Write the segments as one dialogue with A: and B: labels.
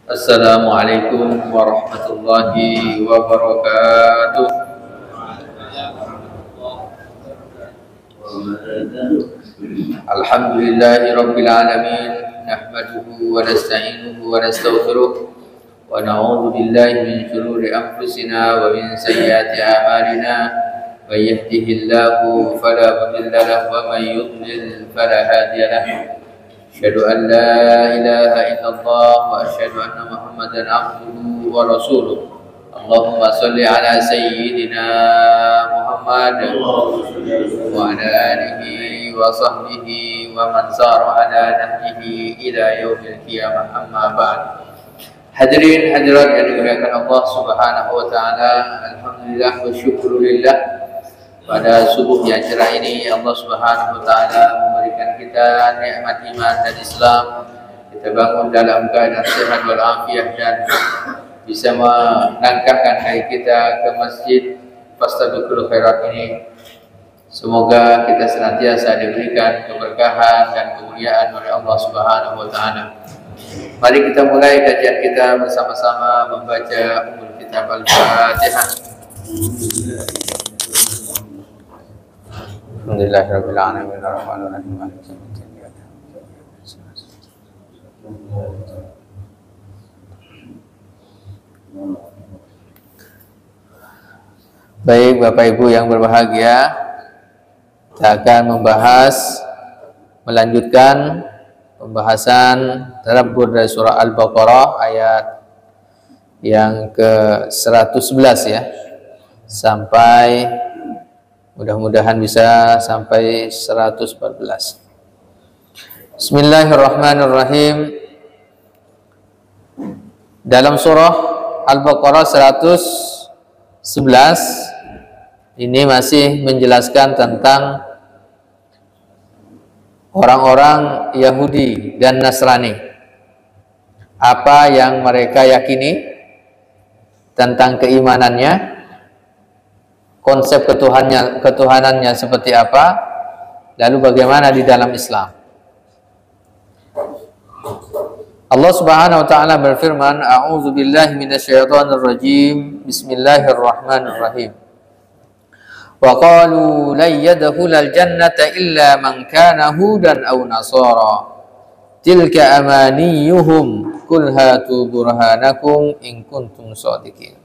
A: Assalamualaikum warahmatullahi wabarakatuh. Alhamdulillahi rabbil alamin, nahmaduhu wa nasta'inuhu wa nastaghfiruh wa na'udzu billahi min shururi anfusina wa min sayyiati a'malina. May yahdihillahu fala mudilla lahu wa may yudlil fala hadiya lahu. Asyhadu an la ilaha illallah wa asyhadu anna Muhammadan abduhu wa rasuluh. Allahumma shalli ala sayyidina Muhammad wa ala alihi wa sahbihi wa man sara ala nahjihi ila yaumil qiyamah, amma ba'd. Hadirin hadirat yang dimuliakan Allah Subhanahu wa taala, alhamdulillah wa syukrulillah. Pada subuh yang cerah ini Allah Subhanahu wa taala memberikan kita nikmat iman dan Islam. Kita bangun dalam keadaan sehat walafiat dan bisa melangkahkan kaki kita ke masjid Fastabiqul Khairat ini. Semoga kita senantiasa diberikan keberkahan dan kemuliaan oleh Allah Subhanahu wa taala. Mari kita mulai kajian kita bersama-sama membaca Ummul Kitab Al-Fatihah. Alhamdulillahirabbil alamin arrahmanir rahim maliki yaumiddin. Baik Bapak Ibu yang berbahagia, kita akan melanjutkan pembahasan tadabbur dari surah Al-Baqarah ayat yang ke-111 ya, sampai mudah-mudahan bisa sampai 114. Bismillahirrahmanirrahim. Dalam surah Al-Baqarah 111 ini masih menjelaskan tentang orang-orang Yahudi dan Nasrani. Apa yang mereka yakini tentang keimanannya, konsep ketuhanannya seperti apa, lalu bagaimana di dalam Islam. Allah Subhanahu wa taala berfirman, a'udzu billahi minasyaitonir rajim. Bismillahirrahmanirrahim. Wa qalu la yadkhulal jannata illa man kana hudan aw nasara. Tilka amaniyuhum qul hatu burhanakum in kuntum shadiqin.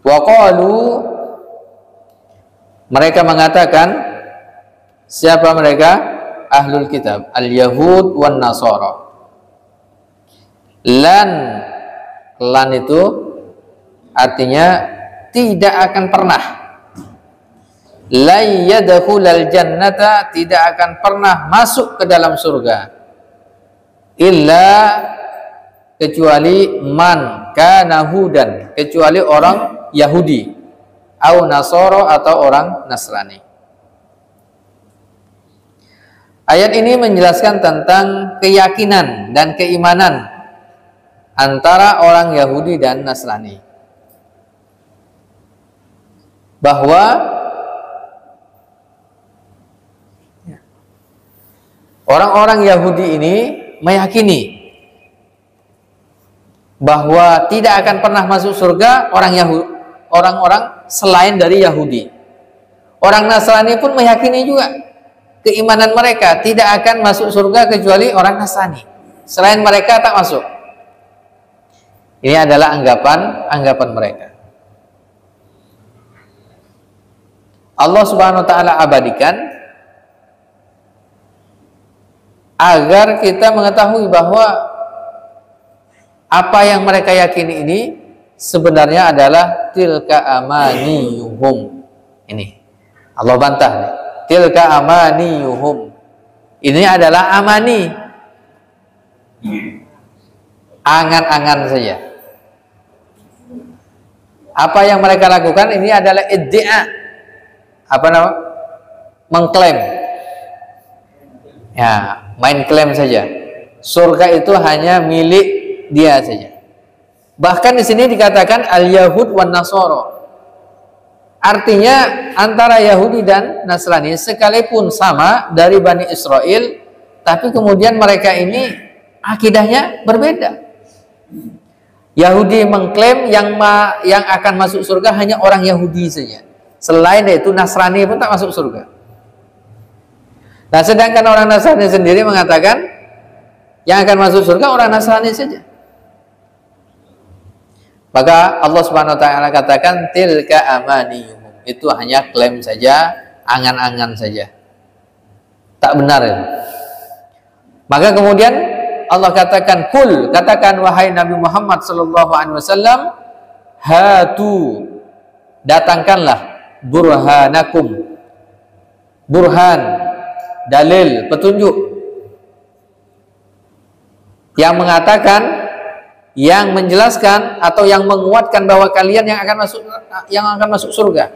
A: Wa qalu, mereka mengatakan, siapa mereka? Ahlul kitab, al-yahud wan nasara. Lan itu artinya tidak akan pernah. La yadkhulal jannata, tidak akan pernah masuk ke dalam surga. Illa, kecuali man kana hudan, kecuali orang Yahudi, au nasara atau orang Nasrani. Ayat ini menjelaskan tentang keyakinan dan keimanan antara orang Yahudi dan Nasrani, bahwa orang-orang Yahudi ini meyakini bahwa tidak akan pernah masuk surga orang-orang selain dari Yahudi. Orang Nasrani pun meyakini juga keimanan mereka, tidak akan masuk surga kecuali orang Nasrani. Selain mereka tak masuk. Ini adalah anggapan mereka. Allah Subhanahu wa taala abadikan agar kita mengetahui bahwa apa yang mereka yakini ini sebenarnya adalah tilka amaniyuhum. Ini Allah bantah nih. Tilka amaniyuhum. Ini adalah amani, angan-angan saja. Apa yang mereka lakukan ini adalah iddia, mengklaim. Ya, main klaim saja. Surga itu hanya milik dia saja. Bahkan di sini dikatakan al-yahud wan nasara. Artinya antara Yahudi dan Nasrani sekalipun sama dari Bani Israel, tapi kemudian mereka ini akidahnya berbeda. Yahudi mengklaim yang akan masuk surga hanya orang Yahudi saja. Selain itu Nasrani pun tak masuk surga. Nah, sedangkan orang Nasrani sendiri mengatakan yang akan masuk surga orang Nasrani saja. Maka Allah Subhanahu wa taala katakan tilka amaniyuhum. Itu hanya klaim saja, angan-angan saja. Tak benar itu. Maka kemudian Allah katakan kul, katakan wahai Nabi Muhammad sallallahu alaihi wasallam, hatu, datangkanlah burhanakum, burhan, dalil, petunjuk yang mengatakan, yang menjelaskan atau yang menguatkan bahwa kalian yang akan masuk surga.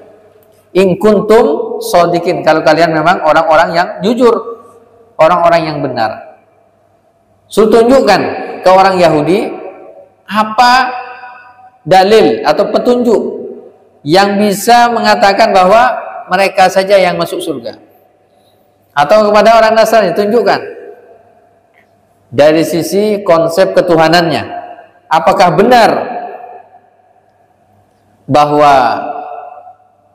A: In kuntum shodiqin, kalau kalian memang orang-orang yang jujur, orang-orang yang benar. So, tunjukkan ke orang Yahudi apa dalil atau petunjuk yang bisa mengatakan bahwa mereka saja yang masuk surga. Atau kepada orang Nasrani, tunjukkan dari sisi konsep ketuhanannya, apakah benar bahwa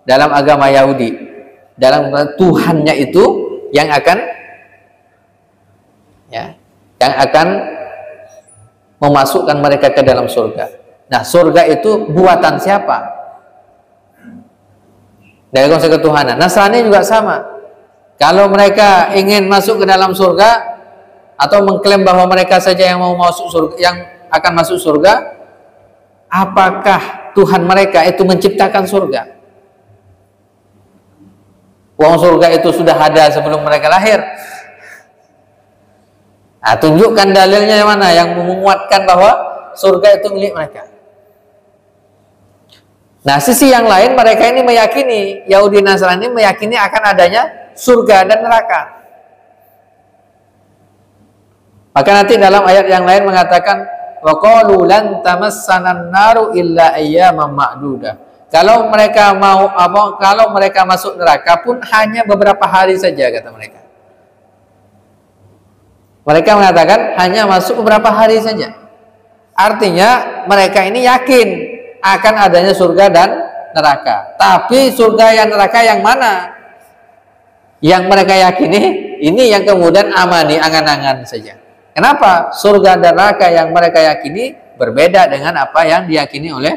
A: dalam agama Yahudi, dalam Tuhannya itu yang akan memasukkan mereka ke dalam surga. Nah, surga itu buatan siapa? Dari konsep ketuhanan. Nasrani juga sama. Kalau mereka ingin masuk ke dalam surga atau mengklaim bahwa mereka saja yang mau masuk surga, yang akan masuk surga, apakah Tuhan mereka itu menciptakan surga? Uang surga itu sudah ada sebelum mereka lahir. Nah, tunjukkan dalilnya yang mana yang menguatkan bahwa surga itu milik mereka. Nah, sisi yang lain mereka ini meyakini, Yahudi Nasrani meyakini akan adanya surga dan neraka. Maka nanti dalam ayat yang lain mengatakan wa qalu lan tamassanan naru illa ayyaman ma'dudah. Kalau mereka kalau mereka masuk neraka pun hanya beberapa hari saja, kata mereka. Mereka mengatakan hanya masuk beberapa hari saja. Artinya mereka ini yakin akan adanya surga dan neraka. Tapi surga dan neraka yang mana? Yang mereka yakini, ini yang kemudian amani, angan-angan saja. Kenapa? Surga dan neraka yang mereka yakini berbeda dengan apa yang diyakini oleh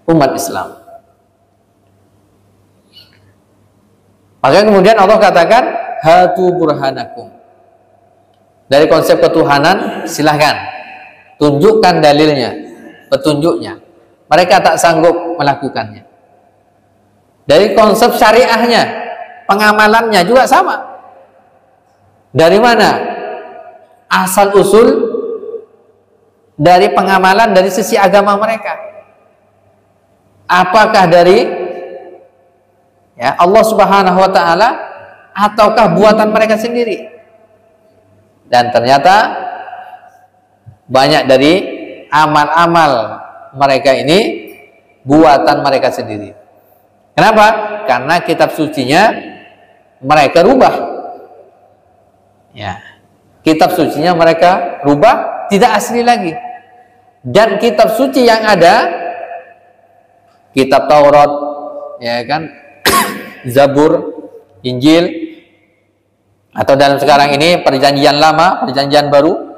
A: umat Islam. Maka kemudian Allah katakan hatu burhanakum. Dari konsep ketuhanan, silahkan tunjukkan dalilnya, petunjuknya. Mereka tak sanggup melakukannya. Dari konsep syariahnya, pengamalannya juga sama. Dari mana asal usul dari pengamalan dari sisi agama mereka? Apakah dari Allah Subhanahu wa taala ataukah buatan mereka sendiri? Dan ternyata banyak dari amal-amal mereka ini buatan mereka sendiri. Kenapa? Karena kitab sucinya mereka rubah. Ya, kitab sucinya mereka rubah, tidak asli lagi. Dan kitab suci yang ada, kitab Taurat, ya kan, Zabur, Injil, atau dalam sekarang ini perjanjian lama, perjanjian baru,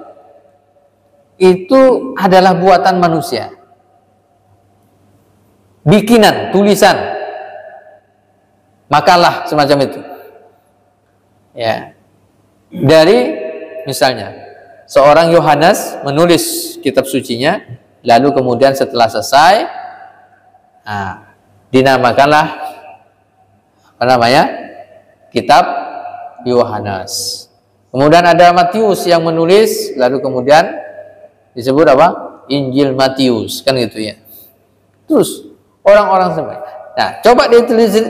A: itu adalah buatan manusia, bikinan, tulisan, makalah semacam itu. Ya, dari misalnya seorang Yohanes menulis kitab sucinya, lalu kemudian setelah selesai, dinamakanlah apa namanya, kitab Yohanes. Kemudian ada Matius yang menulis, lalu kemudian disebut apa? Injil Matius, kan gitu ya. Terus orang-orang semua. Nah, coba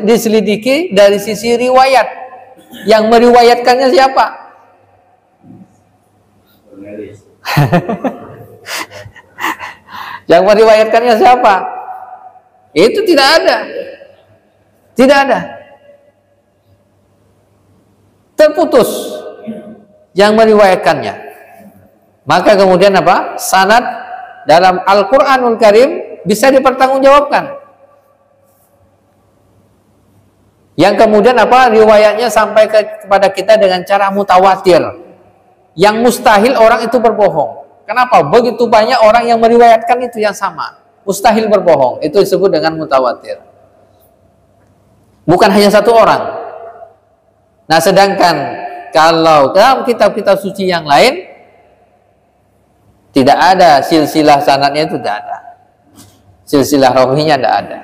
A: diselidiki dari sisi riwayat. Yang meriwayatkannya siapa? Yang meriwayatkannya siapa? Itu tidak ada. Tidak ada. Terputus yang meriwayatkannya. Maka kemudian apa? Sanad dalam Al-Qur'anul Karim bisa dipertanggungjawabkan. Yang kemudian apa? Riwayatnya sampai kepada kita dengan cara mutawatir. Yang mustahil orang itu berbohong. Kenapa? Begitu banyak orang yang meriwayatkan itu yang sama. Mustahil berbohong. Itu disebut dengan mutawatir. Bukan hanya satu orang. Nah, sedangkan kalau dalam kitab-kitab suci yang lain tidak ada silsilah sanadnya, itu tidak ada. Silsilah rawinya tidak ada.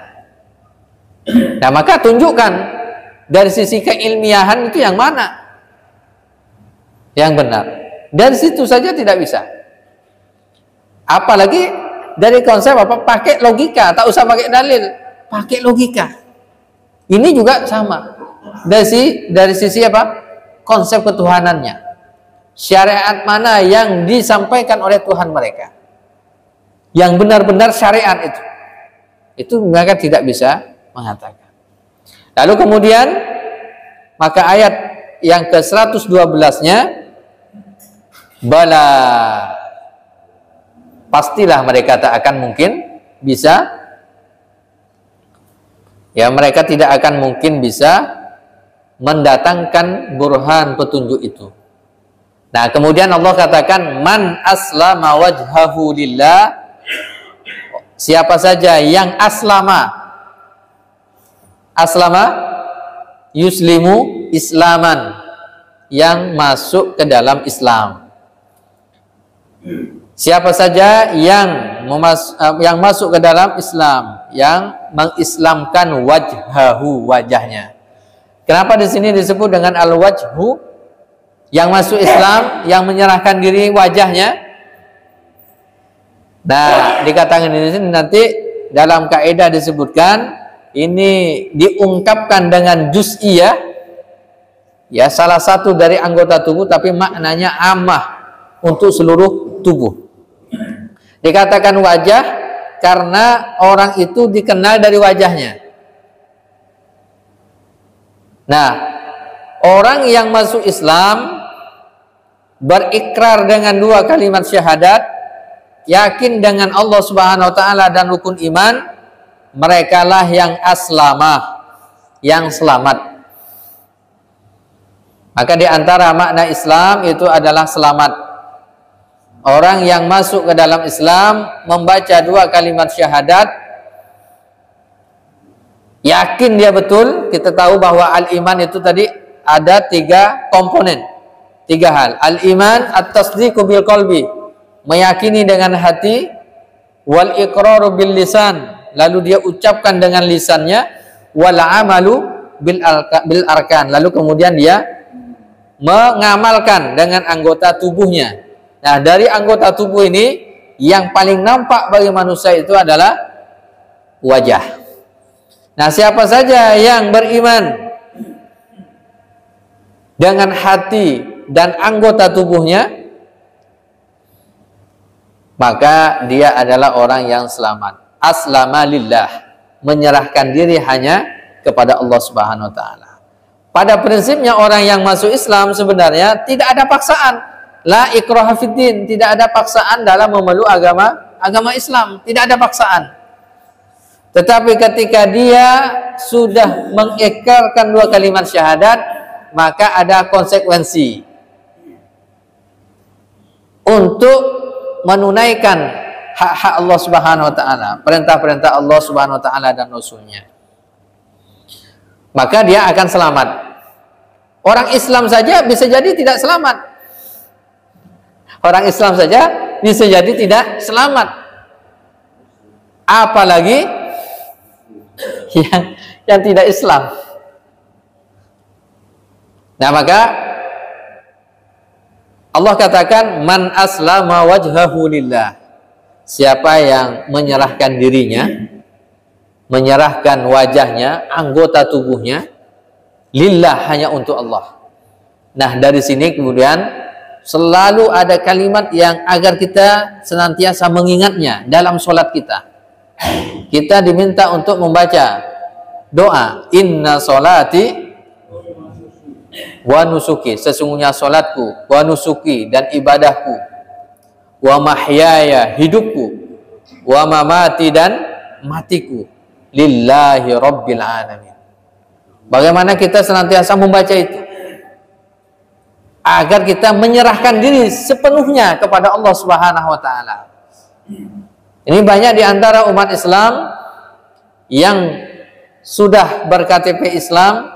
A: Nah, maka tunjukkan dari sisi keilmiahan itu yang mana yang benar. Dari situ saja tidak bisa. Apalagi dari konsep apa? Pakai logika, tak usah pakai dalil, pakai logika. Ini juga sama. Dari sisi apa? Konsep ketuhanannya. Syariat mana yang disampaikan oleh Tuhan mereka? Yang benar-benar syariat itu. Itu mereka tidak bisa mengatakan. Lalu kemudian maka ayat yang ke-112-nya, bala, pastilah mereka tak akan mungkin bisa, ya mereka tidak akan mungkin bisa mendatangkan burhan petunjuk itu. Nah, kemudian Allah katakan, man aslama wajhahu lillah, siapa saja yang aslama yuslimu islaman, yang masuk ke dalam Islam. Siapa saja yang masuk ke dalam Islam, yang mengislamkan wajhahu, wajahnya. Kenapa di sini disebut dengan al-wajhu? Yang masuk Islam, yang menyerahkan diri wajahnya. Nah, dikatakan di sini nanti dalam kaidah disebutkan ini diungkapkan dengan juz'iyah, ya salah satu dari anggota tubuh, tapi maknanya amah untuk seluruh tubuh. Dikatakan wajah karena orang itu dikenal dari wajahnya. Nah, orang yang masuk Islam berikrar dengan dua kalimat syahadat, yakin dengan Allah Subhanahu wa taala dan rukun iman, merekalah yang aslamah, yang selamat. Maka di antara makna Islam itu adalah selamat. Orang yang masuk ke dalam Islam membaca dua kalimat syahadat, yakin dia betul. Kita tahu bahwa al-iman itu tadi ada 3 komponen, 3 hal. Al-iman at-tasdiqu bil qalbi, meyakini dengan hati, wal iqraru bil lisan, lalu dia ucapkan dengan lisannya, wal amalu bil arkan, lalu kemudian dia mengamalkan dengan anggota tubuhnya. Nah, dari anggota tubuh ini yang paling nampak bagi manusia itu adalah wajah. Nah, siapa saja yang beriman dengan hati dan anggota tubuhnya, maka dia adalah orang yang selamat. Aslama lillah, menyerahkan diri hanya kepada Allah Subhanahu wa taala. Pada prinsipnya orang yang masuk Islam sebenarnya tidak ada paksaan. La ikraha fiddin, tidak ada paksaan dalam memeluk agama Islam, tidak ada paksaan. Tetapi ketika dia sudah mengikrarkan dua kalimat syahadat, maka ada konsekuensi untuk menunaikan hak-hak Allah Subhanahu wa taala, perintah-perintah Allah Subhanahu wa taala dan Rasulnya. Maka dia akan selamat. Orang Islam saja bisa jadi tidak selamat. Orang Islam saja bisa jadi tidak selamat. Apalagi yang tidak Islam. Nah, maka Allah katakan, man aslama wajhahu lillah, siapa yang menyerahkan dirinya, menyerahkan wajahnya, anggota tubuhnya lillah, hanya untuk Allah. Nah, dari sini kemudian selalu ada kalimat yang agar kita senantiasa mengingatnya dalam sholat kita. Kita diminta untuk membaca doa, inna sholati wa nusuki, sesungguhnya sholatku, wa nusuki, dan ibadahku, wa mahyaya, hidupku, wa mamati, dan matiku, lillahi rabbil alamin. Bagaimana kita senantiasa membaca itu agar kita menyerahkan diri sepenuhnya kepada Allah Subhanahu wa taala. Ini banyak di antara umat Islam yang sudah ber-KTP Islam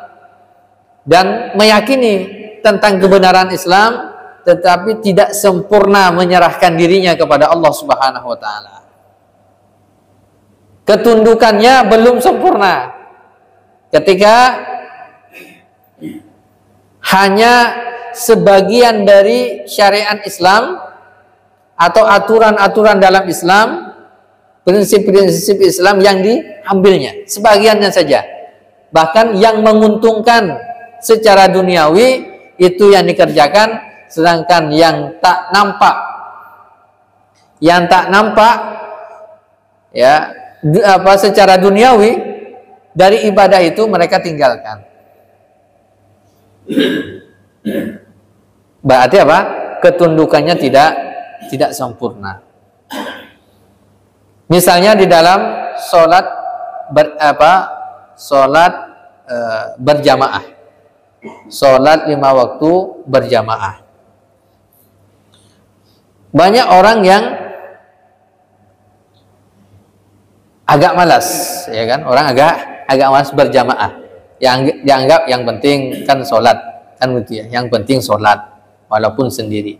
A: dan meyakini tentang kebenaran Islam, tetapi tidak sempurna menyerahkan dirinya kepada Allah Subhanahu wa taala. Ketundukannya belum sempurna. Ketika hanya sebagian dari syariat Islam atau aturan-aturan dalam Islam, prinsip-prinsip Islam yang diambilnya, sebagiannya saja. Bahkan yang menguntungkan secara duniawi itu yang dikerjakan, sedangkan yang tak nampak ya secara duniawi dari ibadah itu mereka tinggalkan. Berarti apa? Ketundukannya tidak sempurna. Misalnya di dalam sholat berjamaah, sholat 5 waktu berjamaah. Banyak orang yang agak malas, ya kan? Orang agak malas berjamaah. Yang dianggap yang penting kan sholat, kan gitu ya. Yang penting sholat, walaupun sendiri.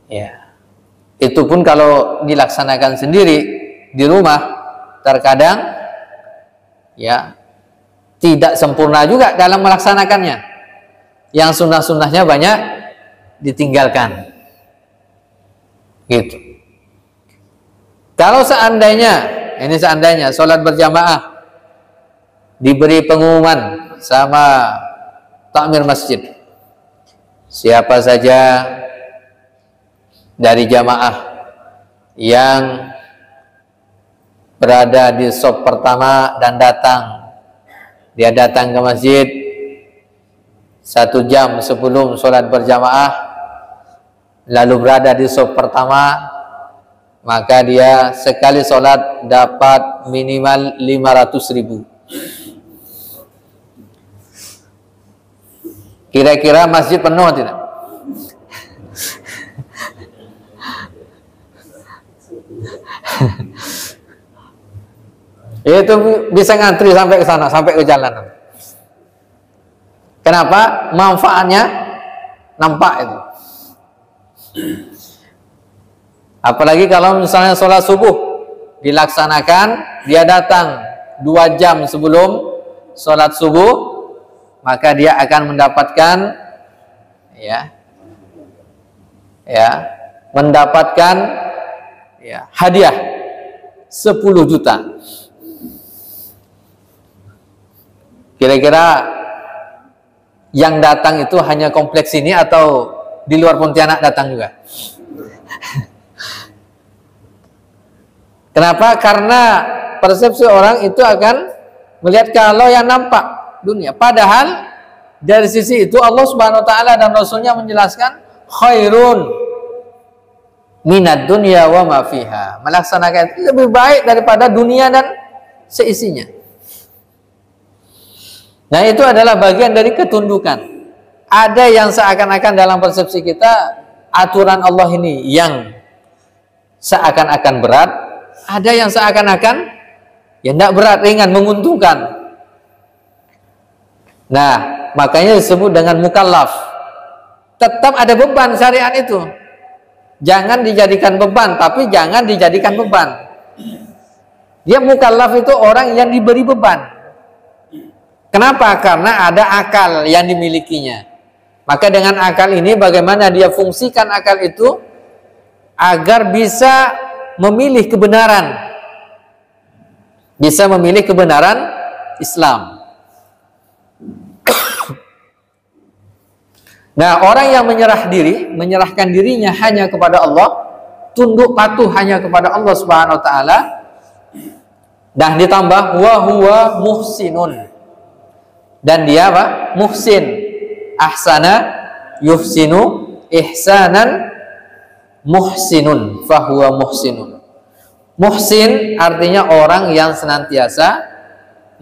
A: Ya. Itu pun kalau dilaksanakan sendiri di rumah, terkadang ya tidak sempurna juga dalam melaksanakannya. Yang sunnah-sunnahnya banyak ditinggalkan. Gitu. Kalau seandainya sholat berjamaah diberi pengumuman sama takmir masjid, siapa saja dari jamaah yang berada di shaf pertama dan dia datang ke masjid 1 jam sebelum sholat berjamaah, lalu berada di shaf pertama, maka dia sekali sholat dapat minimal 500.000. Kira-kira masjid penuh tidak? Itu bisa ngantri sampai ke sana, sampai ke jalan. Kenapa? Manfaatnya nampak itu. Apalagi kalau misalnya sholat subuh dilaksanakan, dia datang 2 jam sebelum sholat subuh, maka dia akan mendapatkan hadiah 10 juta. Kira-kira yang datang itu hanya kompleks ini atau di luar Pontianak datang juga? Kenapa? Karena persepsi orang itu akan melihat kalau yang nampak dunia. Padahal dari sisi itu Allah Subhanahu wa taala dan Rasulnya menjelaskan khairun minad dunya wa ma fiha. Melaksanakan itu lebih baik daripada dunia dan seisinya. Nah, itu adalah bagian dari ketundukan. Ada yang seakan-akan dalam persepsi kita aturan Allah ini yang seakan-akan berat, ada yang seakan-akan ya tidak berat, ringan, menguntungkan. Nah, makanya disebut dengan mukallaf. Tetap ada beban syariat itu. Jangan dijadikan beban, tapi jangan dijadikan beban. Dia mukallaf itu orang yang diberi beban. Kenapa? Karena ada akal yang dimilikinya. Maka dengan akal ini bagaimana dia fungsikan akal itu agar bisa memilih kebenaran. Bisa memilih kebenaran Islam. Nah, orang yang menyerahkan dirinya hanya kepada Allah, tunduk patuh hanya kepada Allah Subhanahu wa taala, dan ditambah wa huwa muhsinun. Dan dia apa? Muhsin. Ahsana yuhsinu ihsanan.
B: muhsinun fahuwa muhsinun. Muhsin artinya orang yang senantiasa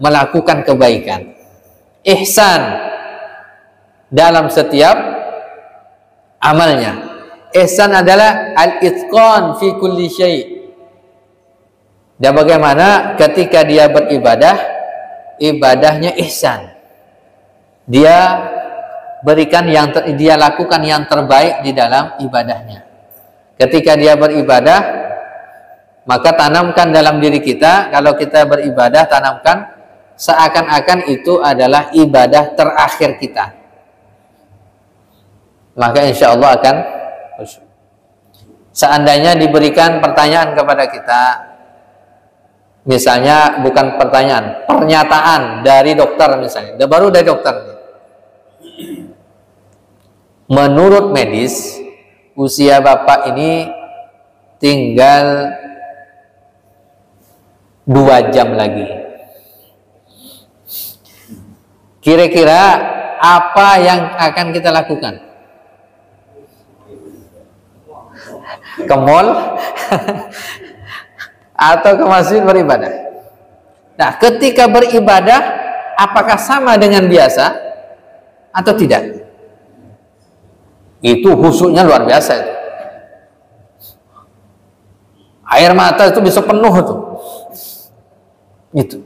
B: melakukan kebaikan. Ihsan dalam setiap amalnya. Ihsan adalah al-itqan fi kulli syai'. Dan bagaimana ketika dia beribadah, ibadahnya ihsan. Dia berikan dia lakukan yang terbaik di dalam ibadahnya. Ketika dia beribadah, maka tanamkan dalam diri kita, kalau kita beribadah, tanamkan seakan-akan itu adalah ibadah terakhir kita. Maka insya Allah akan, seandainya diberikan pertanyaan kepada kita, misalnya bukan pertanyaan, pernyataan dari dokter misalnya, baru dari dokter, menurut medis usia bapak ini tinggal 2 jam lagi. Kira-kira apa yang akan kita lakukan? Ke mall atau ke masjid beribadah? Nah, ketika beribadah, apakah sama dengan biasa atau tidak? Itu khusyuknya luar biasa itu. Air mata itu bisa penuh itu. Itu.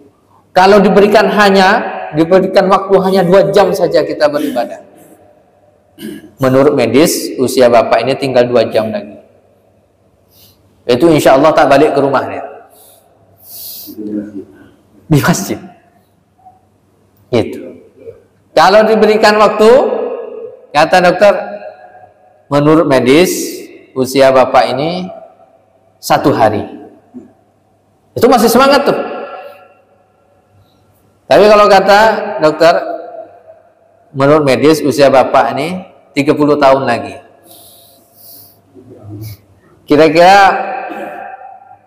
B: Kalau diberikan waktu hanya 2 jam saja kita beribadah. Menurut medis, usia bapak ini tinggal 2 jam lagi. Itu insya Allah tak balik ke rumahnya. Di masjid. Itu. Kalau diberikan waktu, kata dokter, menurut medis, usia bapak ini 1 hari. Itu masih semangat tuh. Tapi kalau kata dokter, menurut medis usia bapak ini 30 tahun lagi. Kira-kira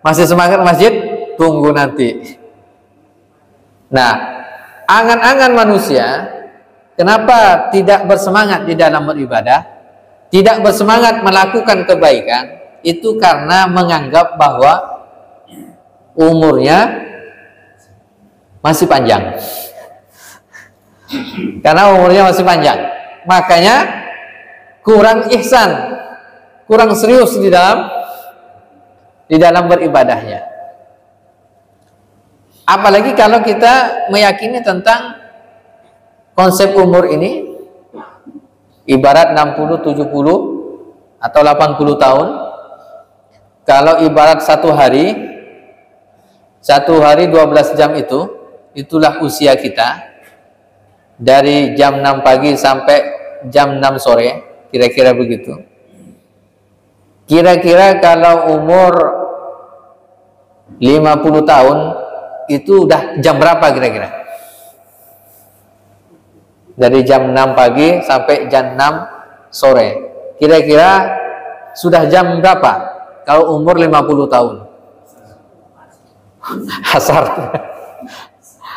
B: masih semangat masjid? Tunggu nanti. Nah, angan-angan manusia kenapa tidak bersemangat di dalam beribadah, tidak bersemangat melakukan kebaikan, itu karena menganggap bahwa umurnya masih panjang. Karena umurnya masih panjang, makanya kurang ihsan, kurang serius di dalam beribadahnya. Apalagi kalau kita meyakini tentang konsep umur ini, ibarat 60, 70 atau 80 tahun. Kalau ibarat satu hari 12 jam itulah usia kita. Dari jam 6 pagi sampai jam 6 sore, kira-kira begitu. Kira-kira kalau umur 50 tahun itu udah jam berapa kira-kira? Dari jam 6 pagi sampai jam 6 sore. Kira-kira sudah jam berapa kalau umur 50 tahun? Asar.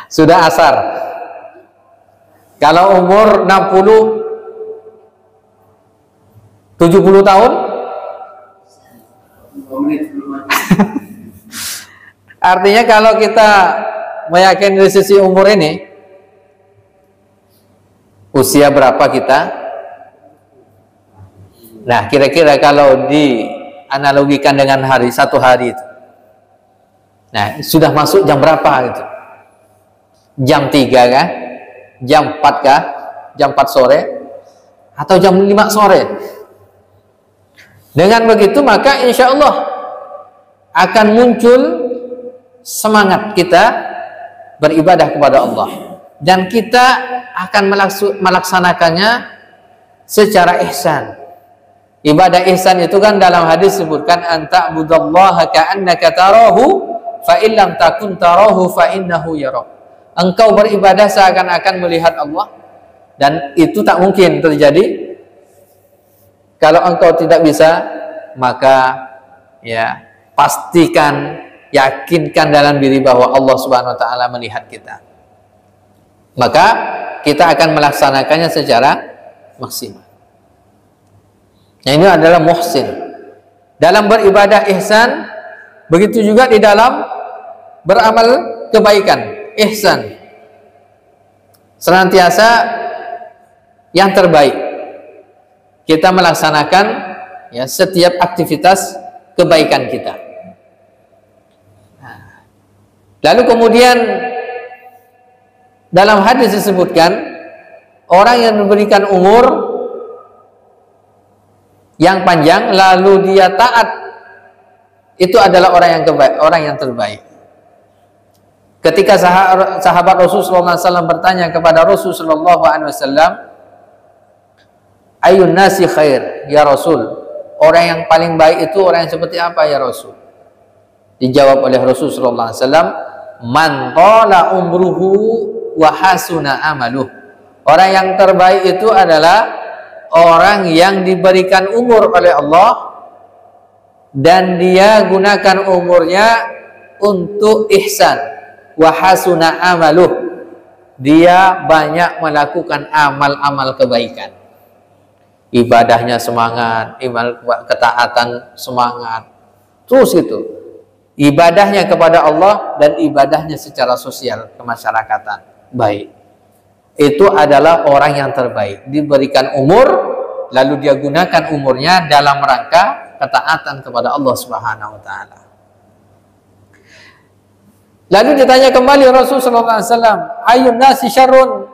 B: Sudah asar. Kalau umur 60 70 tahun? Artinya kalau kita meyakini dari sisi umur ini, usia berapa kita? Nah, kira-kira kalau dianalogikan dengan hari, satu hari itu, nah, sudah masuk jam berapa gitu? Jam 3 kah? Jam 4 kah? Jam 4 sore? Atau jam 5 sore? Dengan begitu maka insya Allah akan muncul semangat kita beribadah kepada Allah, dan kita akan melaksanakannya secara ihsan. Ibadah ihsan itu kan dalam hadis sebutkan anta budallaha ka'annaka tarahu fa illam takun tarahu fa innahu yarak. Engkau beribadah seakan-akan melihat Allah, dan itu tak mungkin terjadi kalau engkau tidak bisa. Maka ya pastikan, yakinkan dalam diri bahwa Allah Subhanahu wa taala melihat kita. Maka kita akan melaksanakannya secara maksimal. Nah, ini adalah muhsin. dalam beribadah ihsan, begitu juga di dalam beramal kebaikan ihsan. Senantiasa yang terbaik kita melaksanakan ya setiap aktivitas kebaikan kita. Lalu kemudian dalam hadis disebutkan orang yang diberikan umur yang panjang lalu dia taat, itu adalah orang yang terbaik. Ketika sahabat Rasulullah SAW bertanya kepada Rasulullah SAW, ayun nasi khair ya Rasul, orang yang paling baik itu orang yang seperti apa ya Rasul? Dijawab oleh Rasulullah SAW, man qala umruhu wa hasuna amaluh. Orang yang terbaik itu adalah orang yang diberikan umur oleh Allah dan dia gunakan umurnya untuk ihsan. Wa hasuna amaluh, dia banyak melakukan amal-amal kebaikan. Ibadahnya semangat, ketaatan semangat, terus itu ibadahnya kepada Allah dan ibadahnya secara sosial kemasyarakatan baik. Itu adalah orang yang terbaik, diberikan umur lalu dia gunakan umurnya dalam rangka ketaatan kepada Allah Subhanahu wa taala. Lalu ditanya kembali Rasulullah SAW, ayun nasi syarrun,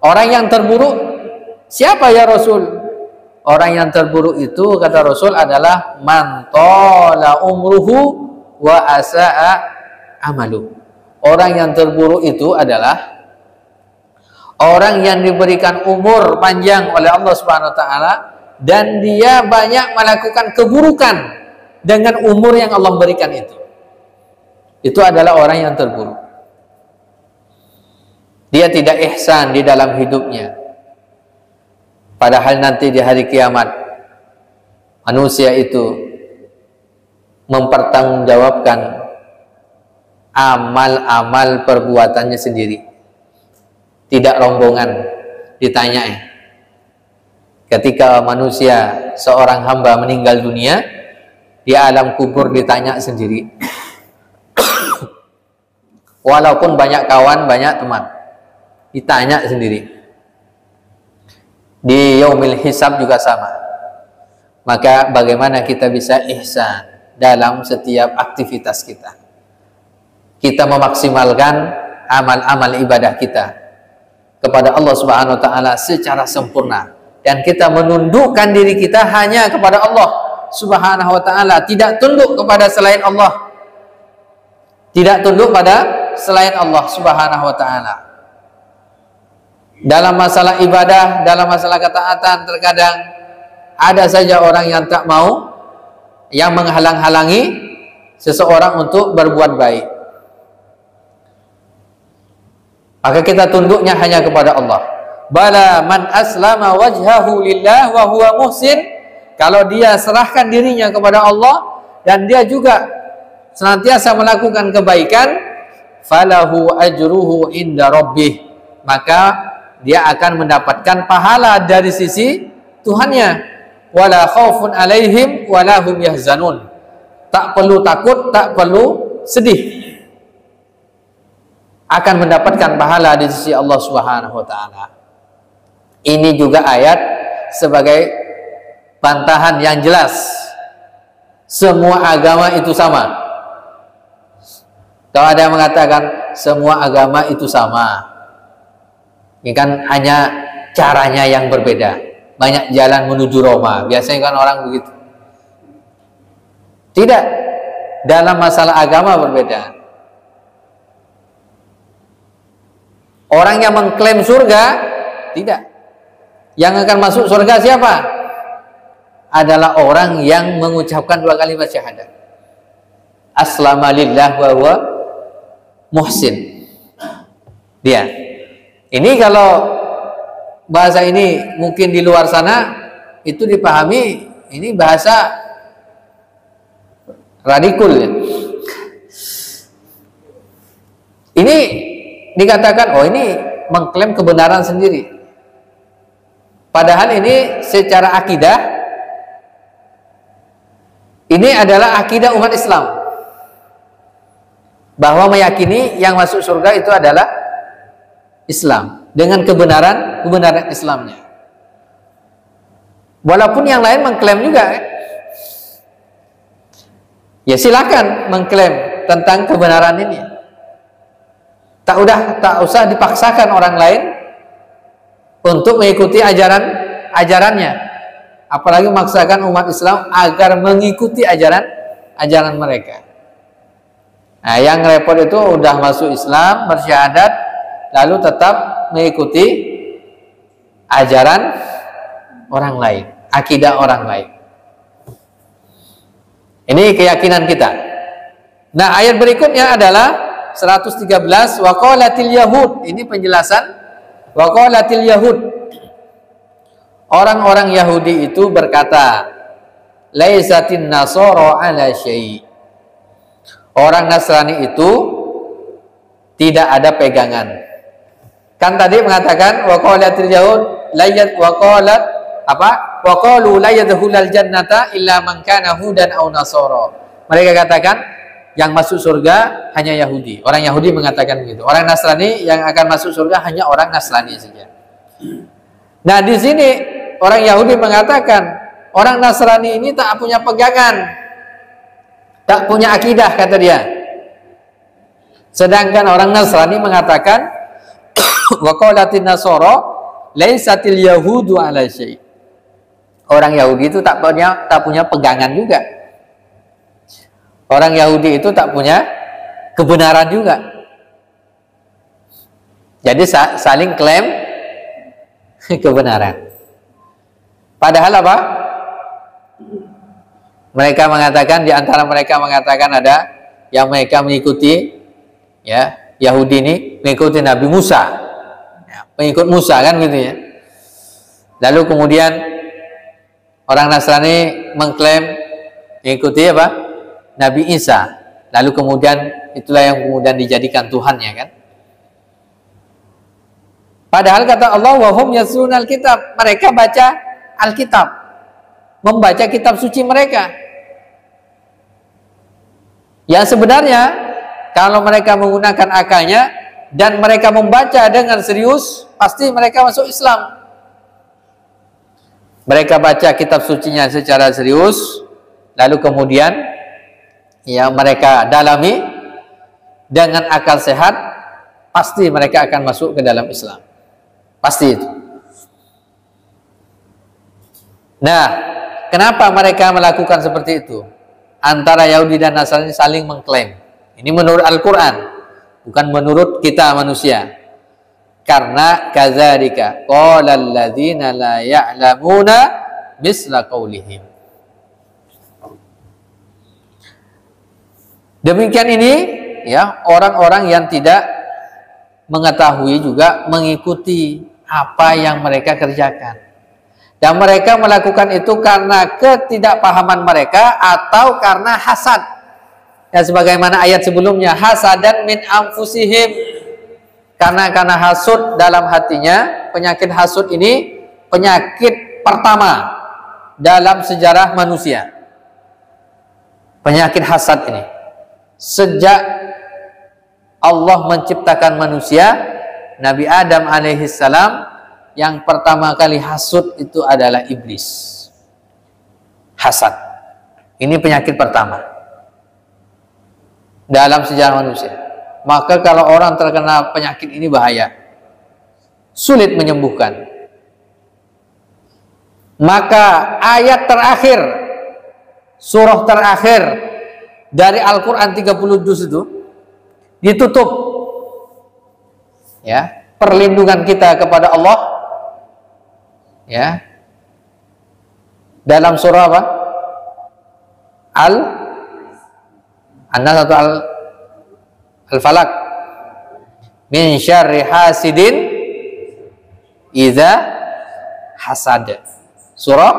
B: orang yang terburuk siapa ya Rasul? Orang yang terburuk itu kata Rasul adalah man tala umruhu wa asa'a amalu. Orang yang terburuk itu adalah orang yang diberikan umur panjang oleh Allah Subhanahu wa taala dan dia banyak melakukan keburukan dengan umur yang Allah berikan itu. Itu adalah orang yang terburuk. Dia tidak ihsan di dalam hidupnya. Padahal nanti di hari kiamat manusia itu mempertanggungjawabkan amal-amal perbuatannya sendiri. Tidak rombongan ditanya. Ketika manusia seorang hamba meninggal dunia, di alam kubur ditanya sendiri. Walaupun banyak kawan, banyak teman, ditanya sendiri. Di yaumil hisab juga sama. Maka bagaimana kita bisa ihsan dalam setiap aktivitas kita? Kita memaksimalkan amal-amal ibadah kita kepada Allah Subhanahu wa taala secara sempurna dan kita menundukkan diri kita hanya kepada Allah Subhanahu wa taala, tidak tunduk kepada selain Allah. Tidak tunduk pada selain Allah Subhanahu wa taala. Dalam masalah ibadah, dalam masalah ketaatan, terkadang ada saja orang yang tak mau, yang menghalang-halangi seseorang untuk berbuat baik. Maka kita tunduknya hanya kepada Allah. Bala man aslama wajhahu lillah wa huwa muhsin. Kalau dia serahkan dirinya kepada Allah dan dia juga senantiasa melakukan kebaikan, falahu ajruhu inda rabbih, maka dia akan mendapatkan pahala dari sisi Tuhannya. Wala khaufun alaihim wala hum yahzanun, tak perlu takut, tak perlu sedih, akan mendapatkan pahala di sisi Allah Subhanahu wa taala. Ini juga ayat sebagai bantahan yang jelas. Semua agama itu sama. Kalau ada yang mengatakan semua agama itu sama, ini kan hanya caranya yang berbeda. Banyak jalan menuju Roma. Biasanya kan orang begitu. Tidak. Dalam masalah agama berbeda. Orang yang mengklaim surga, tidak. Yang akan masuk surga siapa? Adalah orang yang mengucapkan 2 kalimat syahadat. Aslama lillah wa huwa muhsin. Dia. Ini kalau bahasa ini mungkin di luar sana itu dipahami ini bahasa radikul ya. Ini dikatakan oh ini mengklaim kebenaran sendiri. Padahal ini secara akidah Ini adalah akidah umat Islam, bahwa meyakini yang masuk surga itu adalah Islam dengan kebenaran Islamnya. Walaupun yang lain mengklaim juga, ya silakan mengklaim tentang kebenaran ini. Tak usah dipaksakan orang lain untuk mengikuti ajarannya. Apalagi memaksakan umat Islam agar mengikuti ajaran mereka. Nah, yang repot itu udah masuk Islam, bersyahadat, lalu tetap mengikuti ajaran orang lain, akidah orang lain. Ini keyakinan kita. Nah, ayat berikutnya adalah 113, waqalatil yahud. Ini penjelasan waqalatil yahud. Orang-orang Yahudi itu berkata, laisatin nasara ala syai'. Orang Nasrani itu tidak ada pegangan. Kan tadi mengatakan waqalatil yahud waqalu la yadkhulul jannata illa man kana hudan aw nasara. Mereka katakan yang masuk surga hanya Yahudi. Orang Yahudi mengatakan begitu. Orang Nasrani yang akan masuk surga hanya orang Nasrani saja. Nah, di sini orang Yahudi mengatakan orang Nasrani ini tak punya pegangan, tak punya akidah, kata dia. Sedangkan orang Nasrani mengatakan waqalatin nasara laisatil yahudu ala syai'. Orang Yahudi itu tak punya pegangan juga. Orang Yahudi itu tak punya kebenaran juga. Jadi saling klaim kebenaran. Padahal apa? Mereka mengatakan, di antara mereka mengatakan ada yang mereka mengikuti, ya, Yahudi ini mengikuti Nabi Musa, ya, pengikut Musa kan gitu ya. Lalu kemudian orang Nasrani mengklaim mengikuti apa? Nabi Isa. Lalu kemudian itulah yang kemudian dijadikan Tuhannya kan. Padahal kata Allah, wahum yaslunal kitab, mereka baca Alkitab, membaca kitab suci mereka. Yang sebenarnya kalau mereka menggunakan akalnya dan mereka membaca dengan serius, pasti mereka masuk Islam. Mereka baca kitab sucinya secara serius, lalu kemudian ya mereka dalami dengan akal sehat, pasti mereka akan masuk ke dalam Islam. Pasti itu. Nah, kenapa mereka melakukan seperti itu? Antara Yahudi dan Nasrani saling mengklaim. Ini menurut Al-Quran, bukan menurut kita manusia. Karena kadzalika qala alladzina la ya'lamuna misla qaulihim. Demikian ini ya, orang-orang yang tidak mengetahui juga mengikuti apa yang mereka kerjakan. Dan mereka melakukan itu karena ketidakpahaman mereka atau karena hasad. Ya, sebagaimana ayat sebelumnya, hasadan min anfusihim. Karena hasud dalam hatinya. Penyakit hasud ini penyakit pertama dalam sejarah manusia. Penyakit hasad ini sejak Allah menciptakan manusia, Nabi Adam alaihissalam, yang pertama kali hasud itu adalah iblis. Hasad. Ini penyakit pertama dalam sejarah manusia. Maka kalau orang terkena penyakit ini bahaya, sulit menyembuhkan. Maka ayat terakhir, surah terakhir dari Al-Quran 30 juz itu ditutup, ya, perlindungan kita kepada Allah, ya, dalam surah apa? An-Nas atau Al-Falaq, min syarri hasidin idza hasad. Surah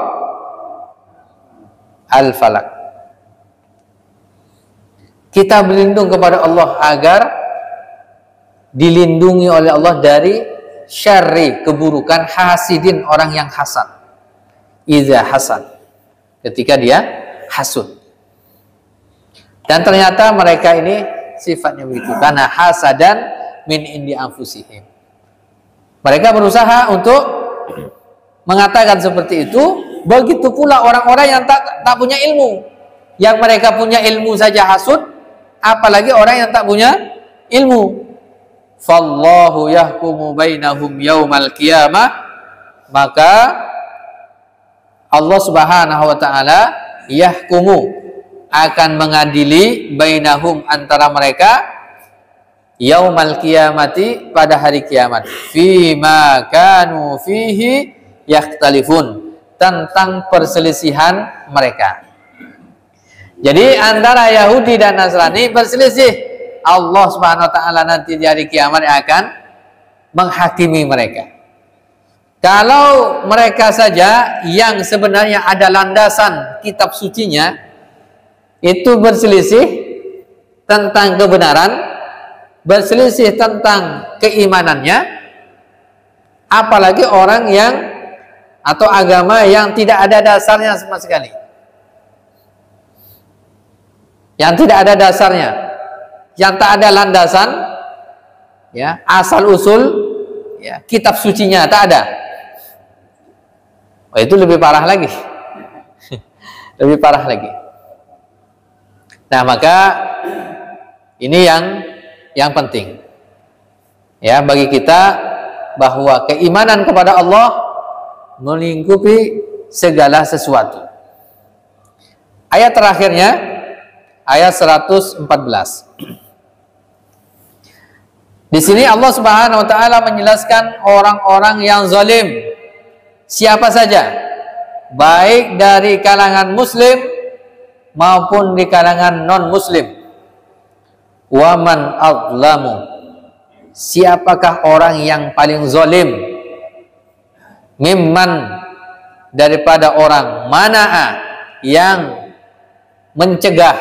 B: Al-Falaq. Kita berlindung kepada Allah agar dilindungi oleh Allah dari syarri, keburukan hasidin, orang yang hasad. Idza hasad, ketika dia hasud. Dan ternyata mereka ini sifatnya begitu, karena hasadan min indi anfusihim. Mereka berusaha untuk mengatakan seperti itu. Begitu pula orang-orang yang tak punya ilmu. Yang mereka punya ilmu saja hasud, apalagi orang yang tak punya ilmu. Fallahu yahkumu bainahum yaumal qiyamah, maka Allah Subhanahu wa taala yahkumu, akan mengadili bainahum, antara mereka, yaumal qiyamati, pada hari kiamat, fima kanu fihi yakhtalifun, tentang perselisihan mereka. Jadi antara Yahudi dan Nasrani berselisih. Allah Subhanahu wa taala nanti di hari kiamat akan menghakimi mereka. Kalau mereka saja yang sebenarnya ada landasan kitab sucinya itu berselisih tentang kebenaran, berselisih tentang keimanannya, apalagi orang yang atau agama yang tidak ada dasarnya sama sekali, yang tidak ada dasarnya, yang tak ada landasan, ya, asal usul, ya, kitab sucinya tak ada. Oh, itu lebih parah lagi. Lebih parah lagi. Nah, maka ini yang penting, ya, bagi kita, bahwa keimanan kepada Allah melingkupi segala sesuatu. Ayat terakhirnya, ayat 114. Di sini Allah Subhanahu wa taala menjelaskan orang-orang yang zalim, siapa saja, baik dari kalangan muslim maupun di kalangan non-muslim. Waman azlamu, siapakah orang yang paling zalim, mimman, daripada orang mana'a, yang mencegah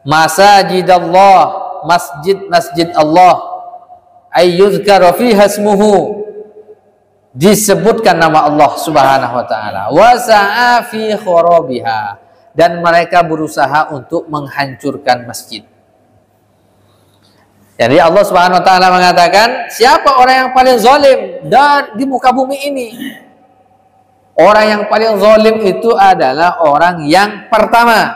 B: masajidallah, masjid-masjid Allah, ayyuzkara fiha ismuhu, disebutkan nama Allah Subhanahu wa taala, wa sa'a fi kharabiha, dan mereka berusaha untuk menghancurkan masjid. Jadi Allah Subhanahu wa taala mengatakan, siapa orang yang paling zalim dan di muka bumi ini? Orang yang paling zalim itu adalah orang yang pertama,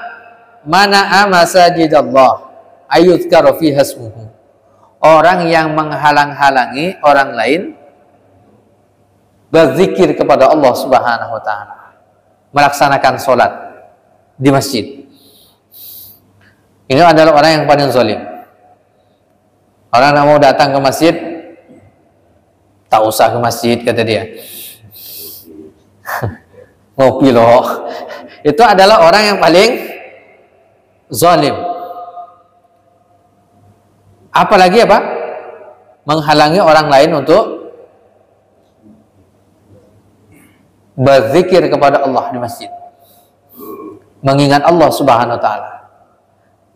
B: mana'a masajidallah ayyuzkara fiha ismuhu, orang yang menghalang-halangi orang lain berzikir kepada Allah Subhanahu wa taala, melaksanakan sholat di masjid. Ini adalah orang yang paling zalim. Orang yang mau datang ke masjid, tak usah ke masjid, kata dia. Ngopi loh. Itu adalah orang yang paling zalim. Apalagi apa? Menghalangi orang lain untuk berzikir kepada Allah di masjid, mengingat Allah Subhanahu wa taala.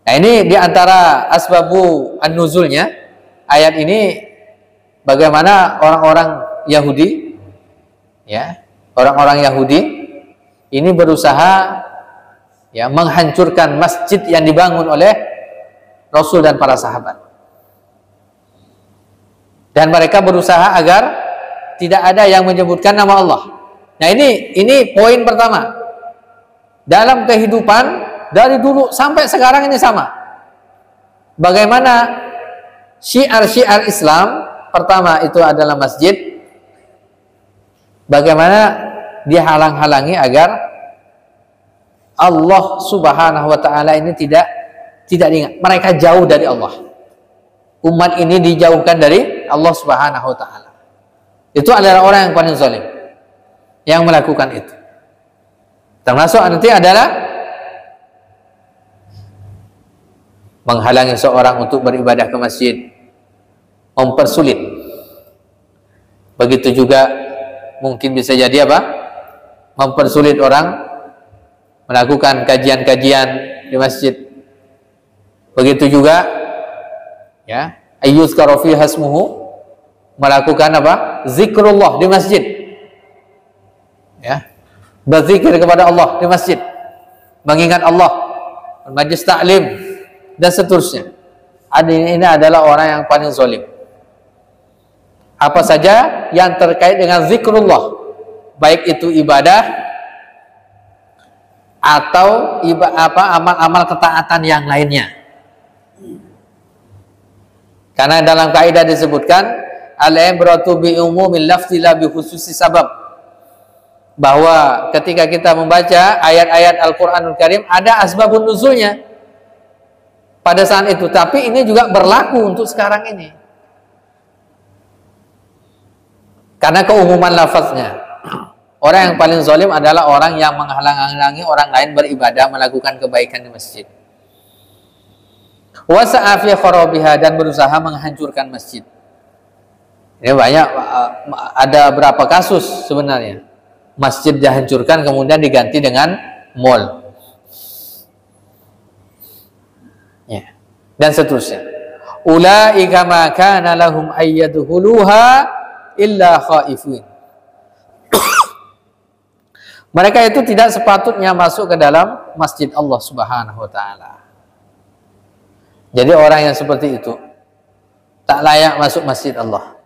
B: Nah, ini diantara asbabu an-nuzulnya ayat ini, bagaimana orang-orang Yahudi, ya, orang-orang Yahudi ini berusaha, ya, menghancurkan masjid yang dibangun oleh Rasul dan para sahabat. Dan mereka berusaha agar tidak ada yang menyebutkan nama Allah. Nah, ini poin pertama. Dalam kehidupan dari dulu sampai sekarang ini sama. Bagaimana syiar-syiar Islam, pertama itu adalah masjid, bagaimana dihalang-halangi agar Allah Subhanahu wa taala ini tidak diingat. Mereka jauh dari Allah. Umat ini dijauhkan dari Allah Subhanahu wa taala. Itu adalah orang yang paling zalim yang melakukan itu. Termasuk nanti adalah menghalangi seorang untuk beribadah ke masjid, mempersulit. Begitu juga mungkin bisa jadi apa? Mempersulit orang melakukan kajian-kajian di masjid. Begitu juga, ya, ayyuzkara fiha ismuhu, melakukan apa? Zikrullah di masjid. Ya, berzikir kepada Allah di masjid, mengingat Allah. majlis taklim, dan seterusnya. Ini adalah orang yang paling zalim. Apa saja yang terkait dengan zikrullah, baik itu ibadah atau amal-amal ketaatan yang lainnya. Karena dalam kaidah disebutkan al-ibratu bi umumil lafzi la bi khususi sabab, bahwa ketika kita membaca ayat-ayat Al-Qur'anul Karim ada asbabun nuzulnya pada saat itu, tapi ini juga berlaku untuk sekarang ini karena keumuman lafaznya. Orang yang paling zalim adalah orang yang menghalang-halangi orang lain beribadah, melakukan kebaikan di masjid. Wa sa'a fi kharabiha, dan berusaha menghancurkan masjid. Ini banyak, ada berapa kasus sebenarnya. Masjid dihancurkan kemudian diganti dengan mall. Ya. Dan seterusnya. Ulaika ma kana lahum ayyadkhuluha illa khaifun. Mereka itu tidak sepatutnya masuk ke dalam masjid Allah Subhanahu wa taala. Jadi orang yang seperti itu tak layak masuk masjid Allah.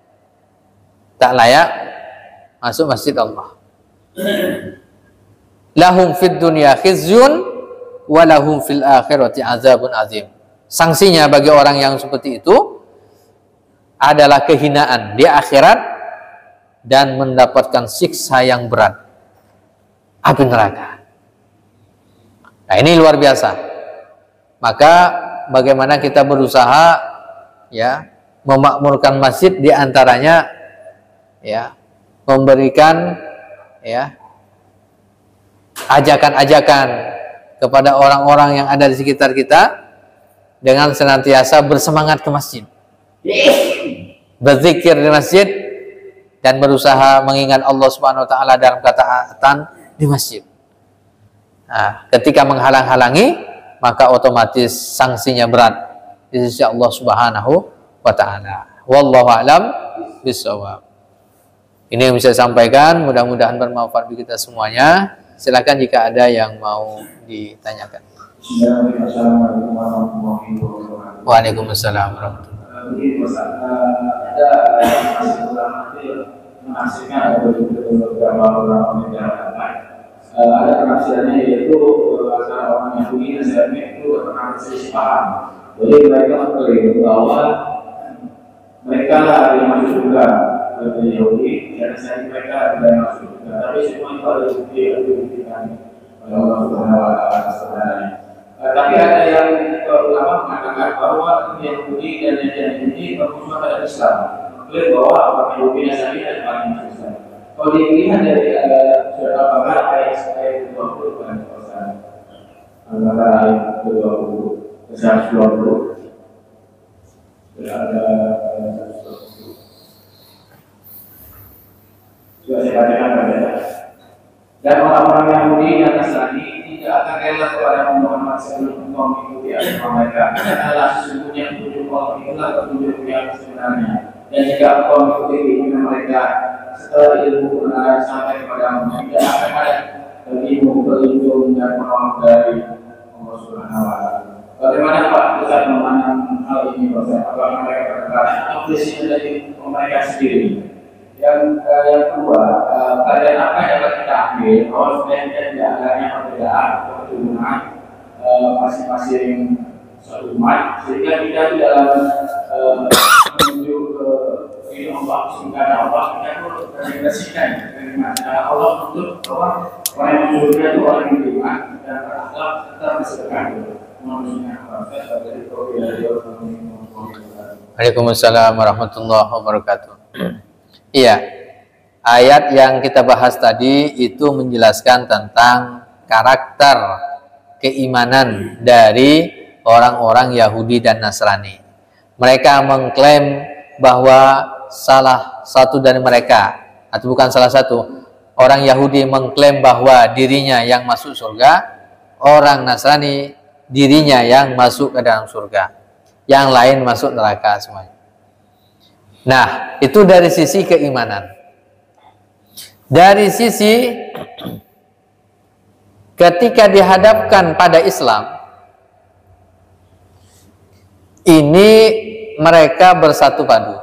B: Tak layak masuk masjid Allah. Lahum fid dunya khizyun wa lahum fil akhirati azabun azim. Sanksinya bagi orang yang seperti itu adalah kehinaan di akhirat dan mendapatkan siksa yang berat, api neraka. Nah, ini luar biasa. Maka bagaimana kita berusaha ya memakmurkan masjid, di antaranya ya memberikan ya ajakan-ajakan kepada orang-orang yang ada di sekitar kita dengan senantiasa bersemangat ke masjid, berzikir di masjid, dan berusaha mengingat Allah Subhanahu wa taala dalam ketaatan di masjid. Nah, ketika menghalang-halangi, maka otomatis sanksinya berat di sisi Allah Subhanahu wa taala. Wallahu a'lam bishawab. Ini yang bisa saya sampaikan, mudah-mudahan bermanfaat bagi kita semuanya. Silakan jika ada yang mau ditanyakan. Waalaikumsalam warahmatullahi wabarakatuh.
C: Ada penafsirannya, yaitu antara orang Yahudi dan Nasrani itu pernah selisih paham. Jadi mereka mengklaim bahwa mereka yang masuk surga, dari Yahudi dan Nasrani mereka yang masuk surga. Tapi semua itu ada bukti yang dibuktikan oleh Allah Subhanahu wa taala sebenarnya. Tapi ada yang ulama mengatakan bahwa Yahudi dan Nasrani bermusuhan terhadap Islam. Mengklaim bahwa orang Yahudi dan Nasrani adalah orang yang Islam. Kalau dilihat dari surat Al-Baqarah ayat 20 dan Al-Baqarah ayat 20 ada sudah saya bacakan pada. Dan orang-orang Yahudi dan Nasrani tidak akan rela kepada Muhammad sebelum mengikuti agama mereka. Adalah sesungguhnya petunjuk Allah itulah petunjuk yang sebenarnya. Dan jika engkau mengikuti keinginan mereka setelah ilmu kebenaran sampai kepada tidak akan ada bagimu pelindung dan penolong dari Allah Subhanahu wa taala. Bagaimana Pak Ustaz memandang hal ini, Pak? Apakah mereka berkata atau prinsipnya dari mereka sendiri? Yang kedua, pelajaran apa yang dapat kita ambil bahwa sebenarnya tidak adanya perbedaan atau keturunan masing-masing suatu umat, sehingga kita di dalam menuju ke ini Allah, sehingga Allah kita perlu beribadah dari mana Allah untuk bahwa orang yang surga itu orang yang beriman dan berakhlak serta bersedekah.
B: Waalaikumsalam warahmatullahi wabarakatuh. Iya, ayat yang kita bahas tadi itu menjelaskan tentang karakter keimanan dari orang-orang Yahudi dan Nasrani. Mereka mengklaim bahwa salah satu dari mereka, atau bukan salah satu, orang Yahudi mengklaim bahwa dirinya yang masuk surga, orang Nasrani dirinya yang masuk ke dalam surga, yang lain masuk neraka semuanya. Nah, itu dari sisi keimanan. Dari sisi ketika dihadapkan pada Islam, ini mereka bersatu padu.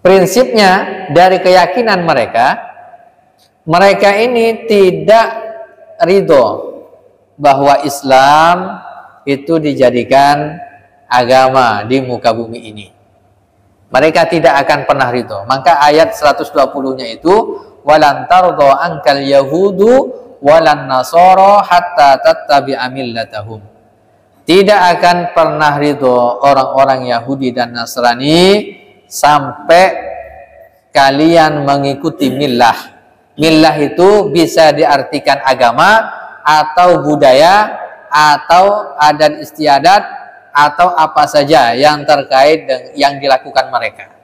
B: Prinsipnya dari keyakinan mereka ini tidak ridho bahwa Islam itu dijadikan agama di muka bumi ini. Mereka tidak akan pernah ridho. Maka ayat 120-nya itu walan tardha ankal yahudu walan nasara hatta tattabi'a millatahum. Tidak akan pernah ridho orang-orang Yahudi dan Nasrani sampai kalian mengikuti millah. Millah itu bisa diartikan agama atau budaya atau adat istiadat atau apa saja yang terkait dengan yang dilakukan mereka.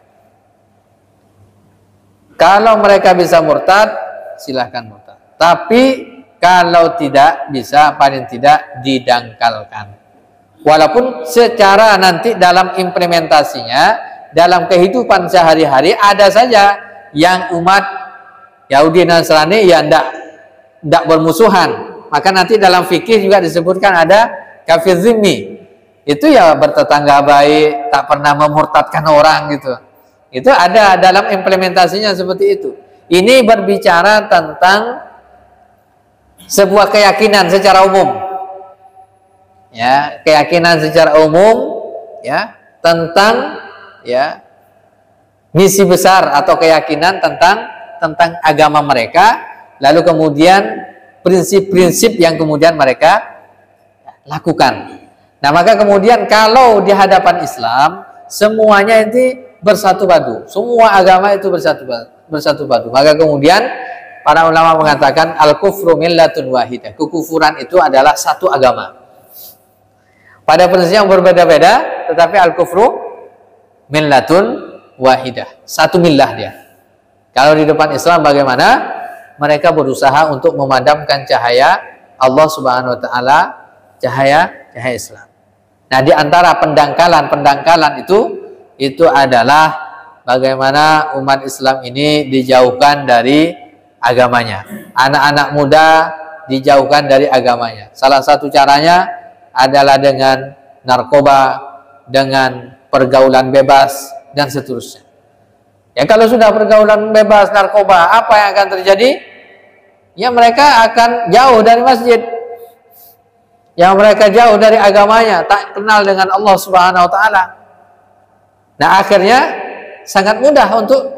B: Kalau mereka bisa murtad, silahkan murtad. Tapi kalau tidak bisa, paling tidak didangkalkan. Walaupun secara nanti dalam implementasinya, dalam kehidupan sehari-hari ada saja yang umat Yahudi dan Nasrani ya tidak bermusuhan. Maka nanti dalam fikih juga disebutkan ada kafir zimmi. Itu ya bertetangga baik, tak pernah memurtadkan orang gitu. Itu ada dalam implementasinya seperti itu. Ini berbicara tentang sebuah keyakinan secara umum. Ya, keyakinan secara umum ya tentang ya misi besar atau keyakinan tentang agama mereka, lalu kemudian prinsip-prinsip yang kemudian mereka lakukan. Nah, maka kemudian kalau di hadapan Islam semuanya itu bersatu padu, semua agama itu bersatu padu. Maka kemudian para ulama mengatakan al-kufru millatun wahidah. Kekufuran itu adalah satu agama. Pada prinsip yang berbeda-beda, tetapi al-kufru millatun wahidah. Satu millah dia. Kalau di depan Islam bagaimana? Mereka berusaha untuk memadamkan cahaya Allah Subhanahu wa taala, cahaya Islam. Nah, di antara pendangkalan itu adalah bagaimana umat Islam ini dijauhkan dari agamanya. Anak-anak muda dijauhkan dari agamanya. Salah satu caranya adalah dengan narkoba, dengan pergaulan bebas dan seterusnya. Ya, kalau sudah pergaulan bebas, narkoba, apa yang akan terjadi? Ya, mereka akan jauh dari masjid. Yang mereka jauh dari agamanya, tak kenal dengan Allah Subhanahu wa taala. Nah, akhirnya sangat mudah untuk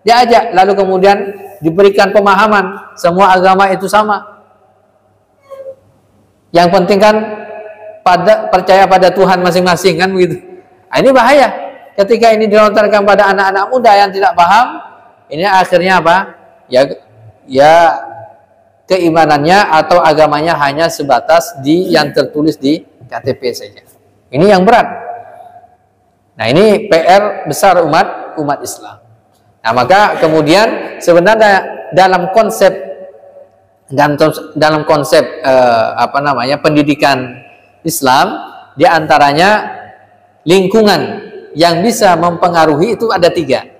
B: diajak, lalu kemudian diberikan pemahaman semua agama itu sama. Yang penting kan percaya pada Tuhan masing-masing, kan begitu. Nah, ini bahaya ketika ini dilontarkan pada anak-anak muda yang tidak paham. Ini akhirnya apa? Ya keimanannya atau agamanya hanya sebatas yang tertulis di KTP saja. Ini yang berat. Nah, ini PR besar umat Islam. Nah, maka kemudian sebenarnya dalam konsep pendidikan Islam, di antaranya lingkungan yang bisa mempengaruhi itu ada 3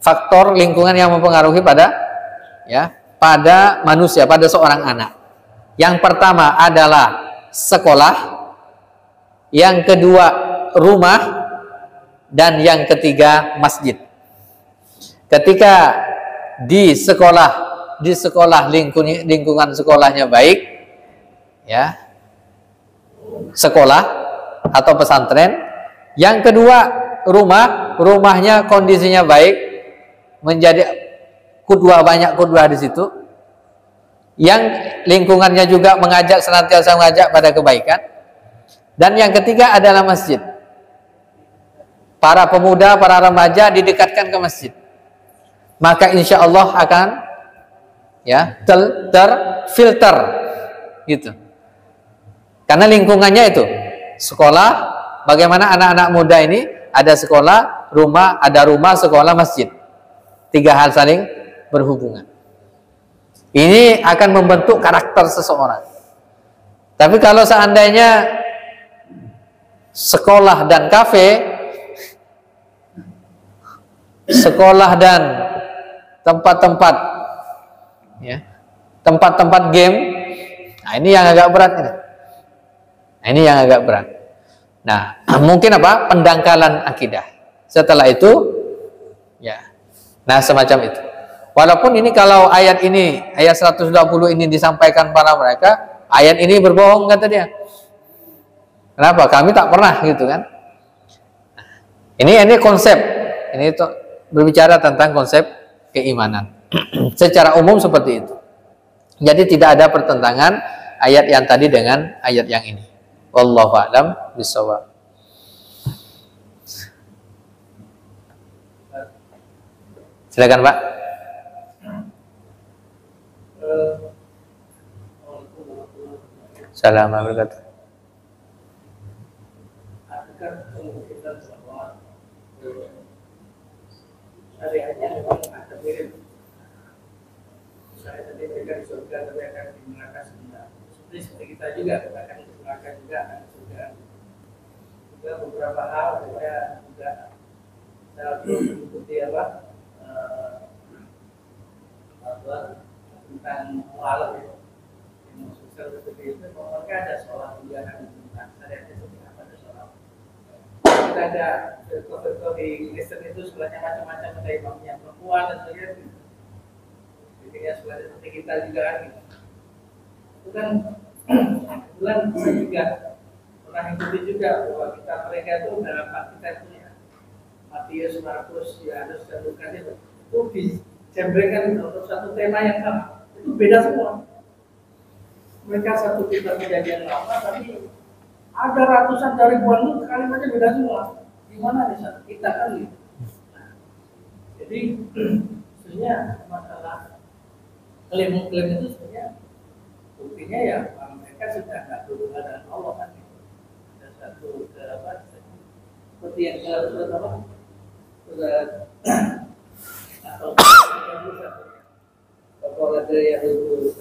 B: faktor lingkungan yang mempengaruhi pada manusia, pada seorang anak. Yang pertama adalah sekolah, yang kedua rumah, dan yang ketiga masjid. Ketika di sekolah lingkungan sekolahnya baik, ya, sekolah atau pesantren. Yang kedua rumahnya kondisinya baik, menjadi banyak qudwah di situ. Yang lingkungannya juga senantiasa mengajak pada kebaikan. Dan yang ketiga adalah masjid. Para pemuda, para remaja didekatkan ke masjid, maka insya Allah akan terfilter gitu. Karena lingkungannya itu sekolah, bagaimana anak-anak muda ini ada sekolah, rumah, sekolah, masjid. 3 hal saling berhubungan. Ini akan membentuk karakter seseorang. Tapi kalau seandainya sekolah dan kafe, sekolah dan tempat-tempat game, nah ini yang agak berat ini. Nah, ini yang agak berat. Nah, mungkin apa? Pendangkalan akidah. Setelah itu, ya. Nah, semacam itu. Walaupun ini kalau ayat 120 ini disampaikan pada mereka, ayat ini berbohong kata dia. Kenapa? Kami tak pernah gitu kan. Ini konsep. Ini itu berbicara tentang konsep keimanan. Secara umum seperti itu. Jadi tidak ada pertentangan ayat yang tadi dengan ayat yang ini. Wallahu a'lam bishawab. Silakan Pak. Assalamualaikum warahmatullahi
D: syariatnya memang ada mirip. Saya tadi berikan surga tapi akan di neraka sebentar. Seperti kita juga akan di neraka juga akan surga. Juga beberapa hal saya juga mengikuti tentang alam yang sosial seperti itu. Mereka ada sholat juga kan tentang syariatnya seperti apa ada sholat. Kita ada contoh di Kristen itu sholatnya macam-macam, ada imamnya perempuan dan sebagainya. Jadi sholat seperti kita juga gitu. Itu kan kebetulan saya juga pernah ikuti juga bahwa kita mereka itu dalam kita punya Matius, Markus, Yohanes dan Lukas itu dijembrengkan untuk satu tema yang sama. Itu beda semua. Mereka satu kitab perjanjian lama tapi ada ratusan dari ribuan kalimatnya beda semua. Gimana nih kita kan gitu. Nah, jadi sebenarnya masalah klaim-klaim itu sebenarnya buktinya ya mereka sudah nggak berhubungan dengan Allah kan. Ada satu seperti yang sudah atau kalau ada yang itu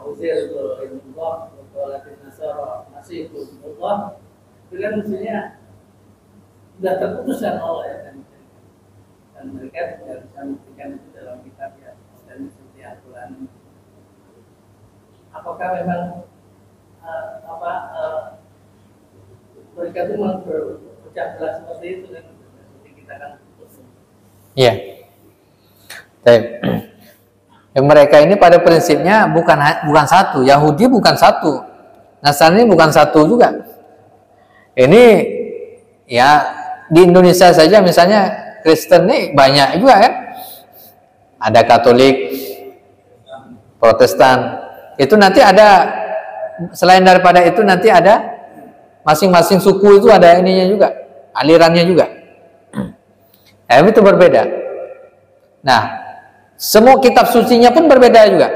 D: Uzair itu Allah, kalau ada Nasara Masih itu Allah, itu kan maksudnya sudah terputus dengan Allah ya kan. Dan mereka tidak bisa membuktikan itu dalam kitab ya dan seperti Al-Quran. Apakah memang mereka itu memang berpecah belah seperti itu kan? Seperti kita kan putus.
B: Iya. Baik. Mereka ini pada prinsipnya bukan satu. Yahudi bukan satu. Nasrani bukan satu juga. Ini ya di Indonesia saja misalnya Kristen ini banyak juga kan. Ada Katolik, Protestan. Itu nanti ada selain daripada itu nanti ada masing-masing suku itu ada ininya juga, alirannya juga. Itu berbeda. Nah, semua kitab sucinya pun berbeda juga.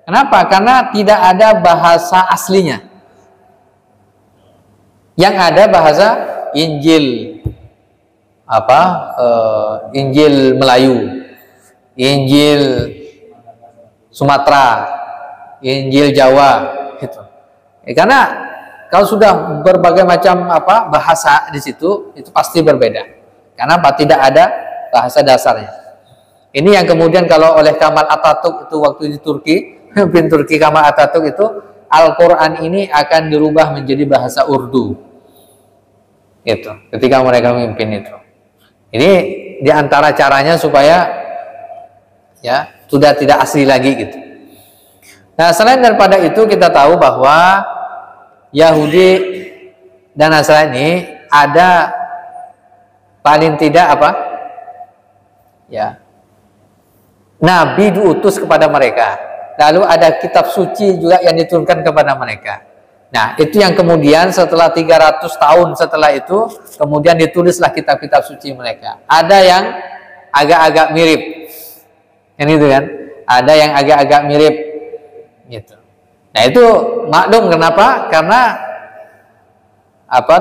B: Kenapa? Karena tidak ada bahasa aslinya. Yang ada bahasa Injil Injil Melayu, Injil Sumatera, Injil Jawa gitu. Karena kalau sudah berbagai macam bahasa di situ itu pasti berbeda. Karena tidak ada bahasa dasarnya. Ini yang kemudian kalau oleh Kemal Atatürk itu waktu di Turki, pemimpin Turki Kemal Atatürk itu Al-Quran ini akan dirubah menjadi bahasa Urdu. Itu ketika mereka memimpin itu. Ini diantara caranya supaya ya sudah tidak asli lagi gitu. Nah, selain daripada itu kita tahu bahwa Yahudi dan Nasrani ada paling tidak Nabi diutus kepada mereka. Lalu ada kitab suci juga yang diturunkan kepada mereka. Nah, itu yang kemudian setelah 300 tahun setelah itu kemudian ditulislah kitab-kitab suci mereka. Ada yang agak-agak mirip. Yang itu kan? Ada yang agak-agak mirip gitu. Nah, itu maklum kenapa? Karena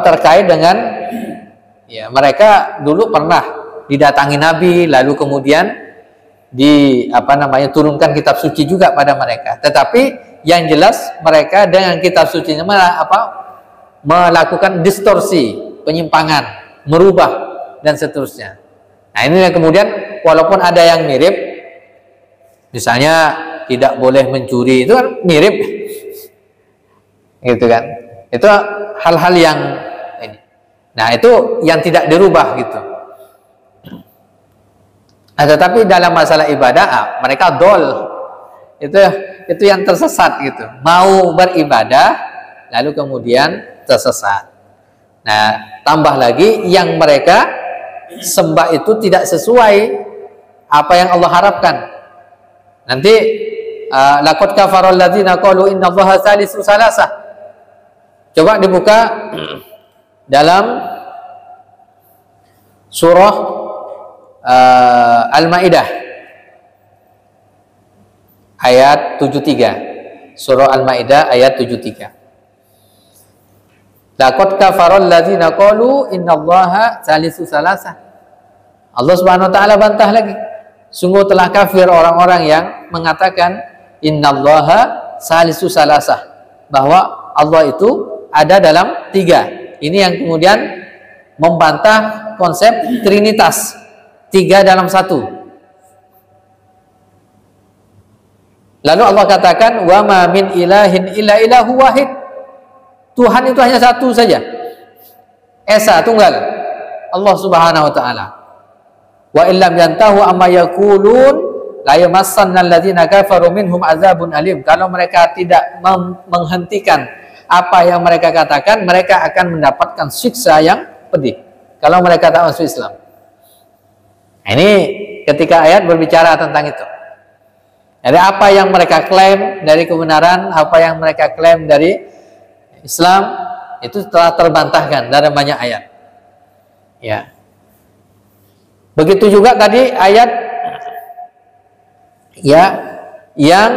B: terkait dengan ya mereka dulu pernah didatangi Nabi lalu kemudian turunkan kitab suci juga pada mereka. Tetapi yang jelas mereka dengan kitab sucinya melakukan distorsi, penyimpangan, merubah dan seterusnya. Nah, ini yang kemudian walaupun ada yang mirip, misalnya tidak boleh mencuri, itu kan mirip, gitu kan? Itu hal-hal yang Nah, itu yang tidak dirubah gitu. Nah, tetapi dalam masalah ibadah, mereka dol. Itu yang tersesat gitu. Mau beribadah lalu kemudian tersesat. Nah, tambah lagi yang mereka sembah itu tidak sesuai apa yang Allah harapkan. Nanti laqad kafara alladzina qalu innallaha salisu salasah. Coba dibuka dalam surah Al-Maidah ayat 73. Surah Al-Maidah ayat 73. Laqad kafara alladzina qalu innallaha salisu salasah. Allah Subhanahu wa taala bantah lagi. Sungguh telah kafir orang-orang yang mengatakan innallaha salisu salasah, bahwa Allah itu ada dalam 3. Ini yang kemudian membantah konsep trinitas, 3 dalam 1. Lalu Allah katakan wa ma min ilahin illa ilahu wahid. Tuhan itu hanya satu saja, esa, tunggal, Allah Subhanahu wa taala. Wa illam yantahu amma yaqulun la yamassanna alladziina kafaru minhum azabun alim. Kalau mereka tidak menghentikan apa yang mereka katakan, mereka akan mendapatkan siksa yang pedih kalau mereka tak masuk Islam. Nah, ini ketika ayat berbicara tentang itu. Jadi apa yang mereka klaim dari kebenaran, apa yang mereka klaim dari Islam, itu telah terbantahkan dalam banyak ayat. Ya. Begitu juga tadi ayat ya yang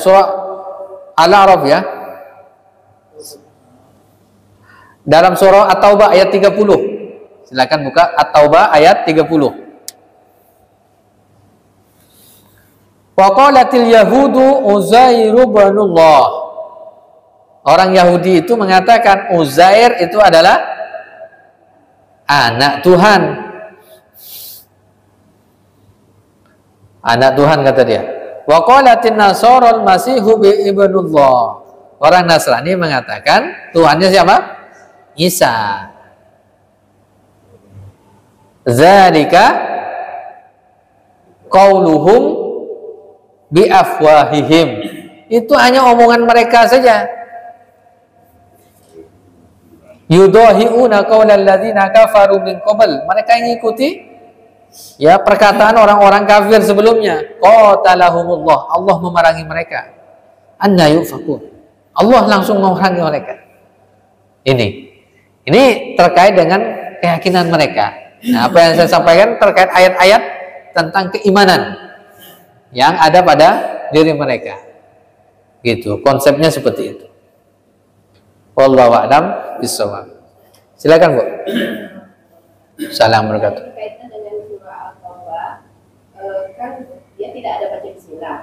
B: surah Al-A'raf ya. Dalam surah At-Taubah ayat 30. Silakan buka At-Taubah ayat 30. Wa qalatil yahudu Uzairu ibnullah. Orang Yahudi itu mengatakan Uzair itu adalah anak Tuhan. Anak Tuhan kata dia. Wa qalatin nasara al-masihu bi ibnullah. Orang Nasrani mengatakan Tuhannya siapa? Isa. Zalika qauluhum bi afwahihim. Itu hanya omongan mereka saja. Yudahi'una qaulal ladzina kafaru min qabl. Mereka mengikuti ya perkataan orang-orang kafir sebelumnya. Qatalahumullah. Allah memerangi mereka. Anna yufakun. Allah langsung memerangi mereka. Ini terkait dengan keyakinan mereka. Nah, apa yang saya sampaikan terkait ayat-ayat tentang keimanan yang ada pada diri mereka. Gitu, konsepnya seperti itu. Wallahu a'lam bishawab. Silakan, Bu. Salam berkatu.
E: Kaitan dengan surah Al-Taubah, kan dia tidak ada baca bismillah.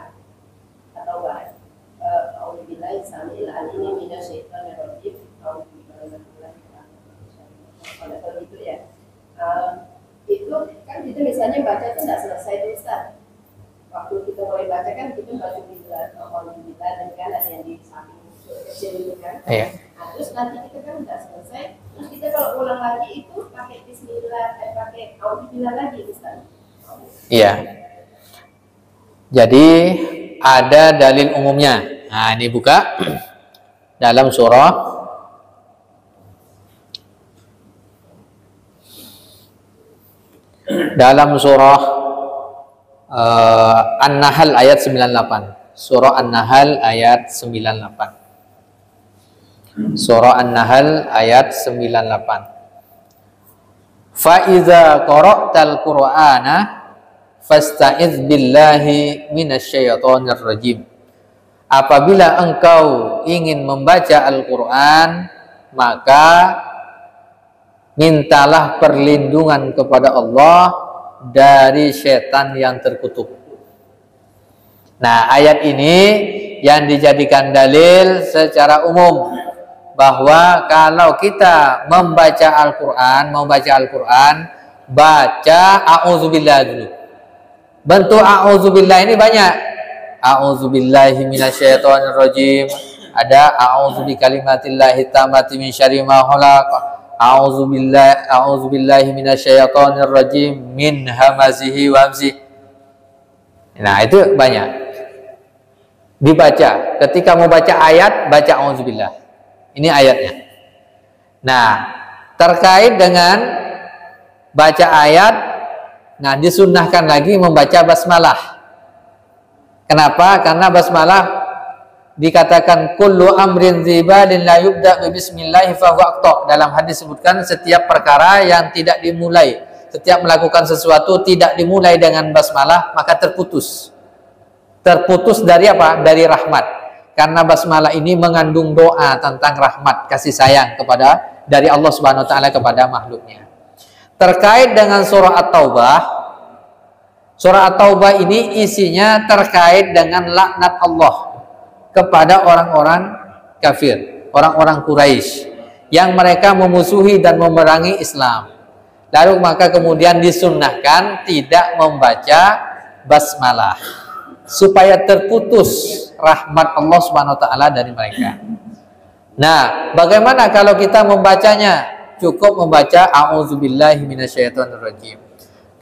E: At-Taubah. Auzubillahi samil alim minasyaitonir rajim. Kalau gitu ya. Itu kan kita misalnya baca itu tidak selesai itu Ustaz. Waktu kita mulai baca kan kita baca bismillah dan kan ada yang di samping kecil itu kan.
B: Iya.
E: Nah, terus nanti kita kan udah selesai, terus kita kalau ulang lagi itu pakai bismillah, pakai auzubillah lagi Ustaz.
B: Iya. Jadi ada dalil umumnya. Nah, ini buka dalam surah An-Nahl ayat 98. Surah An-Nahl ayat 98. Surah An-Nahl ayat 98. Fa iza qara'tal Qur'ana fasta'iz billahi minasyaitonir rajim. Apabila engkau ingin membaca Al-Qur'an, maka mintalah perlindungan kepada Allah dari setan yang terkutuk. Nah, ayat ini yang dijadikan dalil secara umum bahwa kalau kita membaca Al-Quran, baca a'udzubillah dulu. Bentuk a'udzubillah ini banyak. A'udzubillahi minasyaitonir rajim. Ada a'udzu bikalimatillahi tammati min syarri ma khalaq. a'udzubillahi minasyaitonir rajim min hamazihi wa hamzihi. Nah, itu banyak dibaca. Ketika mau baca ayat, baca a'udzubillah. Ini ayatnya. Nah, terkait dengan baca ayat, nah disunnahkan lagi membaca basmalah. Kenapa? Karena basmalah dikatakan kullu amrin dzibalin la yubda bi bismillah fa huwa aqta. Dalam hadis disebutkan setiap perkara yang tidak dimulai, setiap melakukan sesuatu tidak dimulai dengan basmalah, maka terputus. Terputus dari apa? Dari rahmat. Karena basmalah ini mengandung doa tentang rahmat, kasih sayang kepada dari Allah Subhanahu wa taala kepada makhluknya. Terkait dengan surah At-Taubah, surah At-Taubah ini isinya terkait dengan laknat Allah kepada orang-orang kafir, orang-orang Quraisy yang mereka memusuhi dan memerangi Islam. Lalu maka kemudian disunnahkan tidak membaca basmalah supaya terputus rahmat Allah Subhanahu wa taala dari mereka. Nah, bagaimana kalau kita membacanya? Cukup membaca a'udzubillahi minasyaitonirrajim.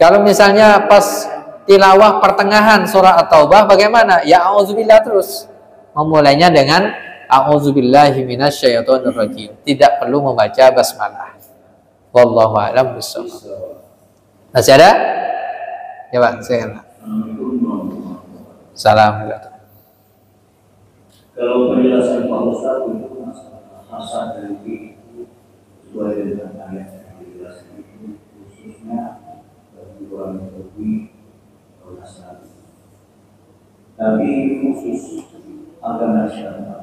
B: Kalau misalnya pas tilawah pertengahan surah At-Taubah bagaimana? Ya a'udzubillah terus. Memulainya dengan a'udzubillahi minasyaitonirrajim. Tidak perlu membaca basmalah. Wallahu a'lam bishawab. Masih ada? Ya, Pak, silakan. Salam.
F: Kalau penjelasan Pak Ustaz untuk masalah dari sesuai dengan ayat yang dijelaskan itu khususnya bagi orang Yahudi atau Nasrani. Tapi khusus agama syariat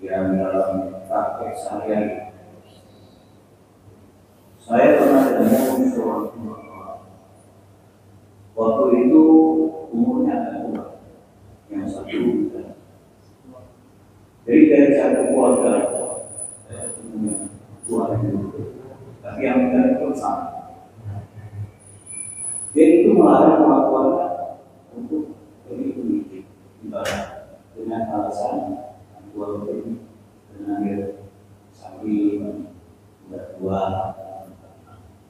F: yang dalam praktek sehari-hari. Saya pernah ketemu seorang tua. Waktu itu umurnya agak tua, yang satu. Jadi dari satu keluarga. Tapi yang tidak itu sama. Dia itu melarang keluarga untuk pergi ibadah dengan alasan keluarga ini dengan dia sambil tidak tua.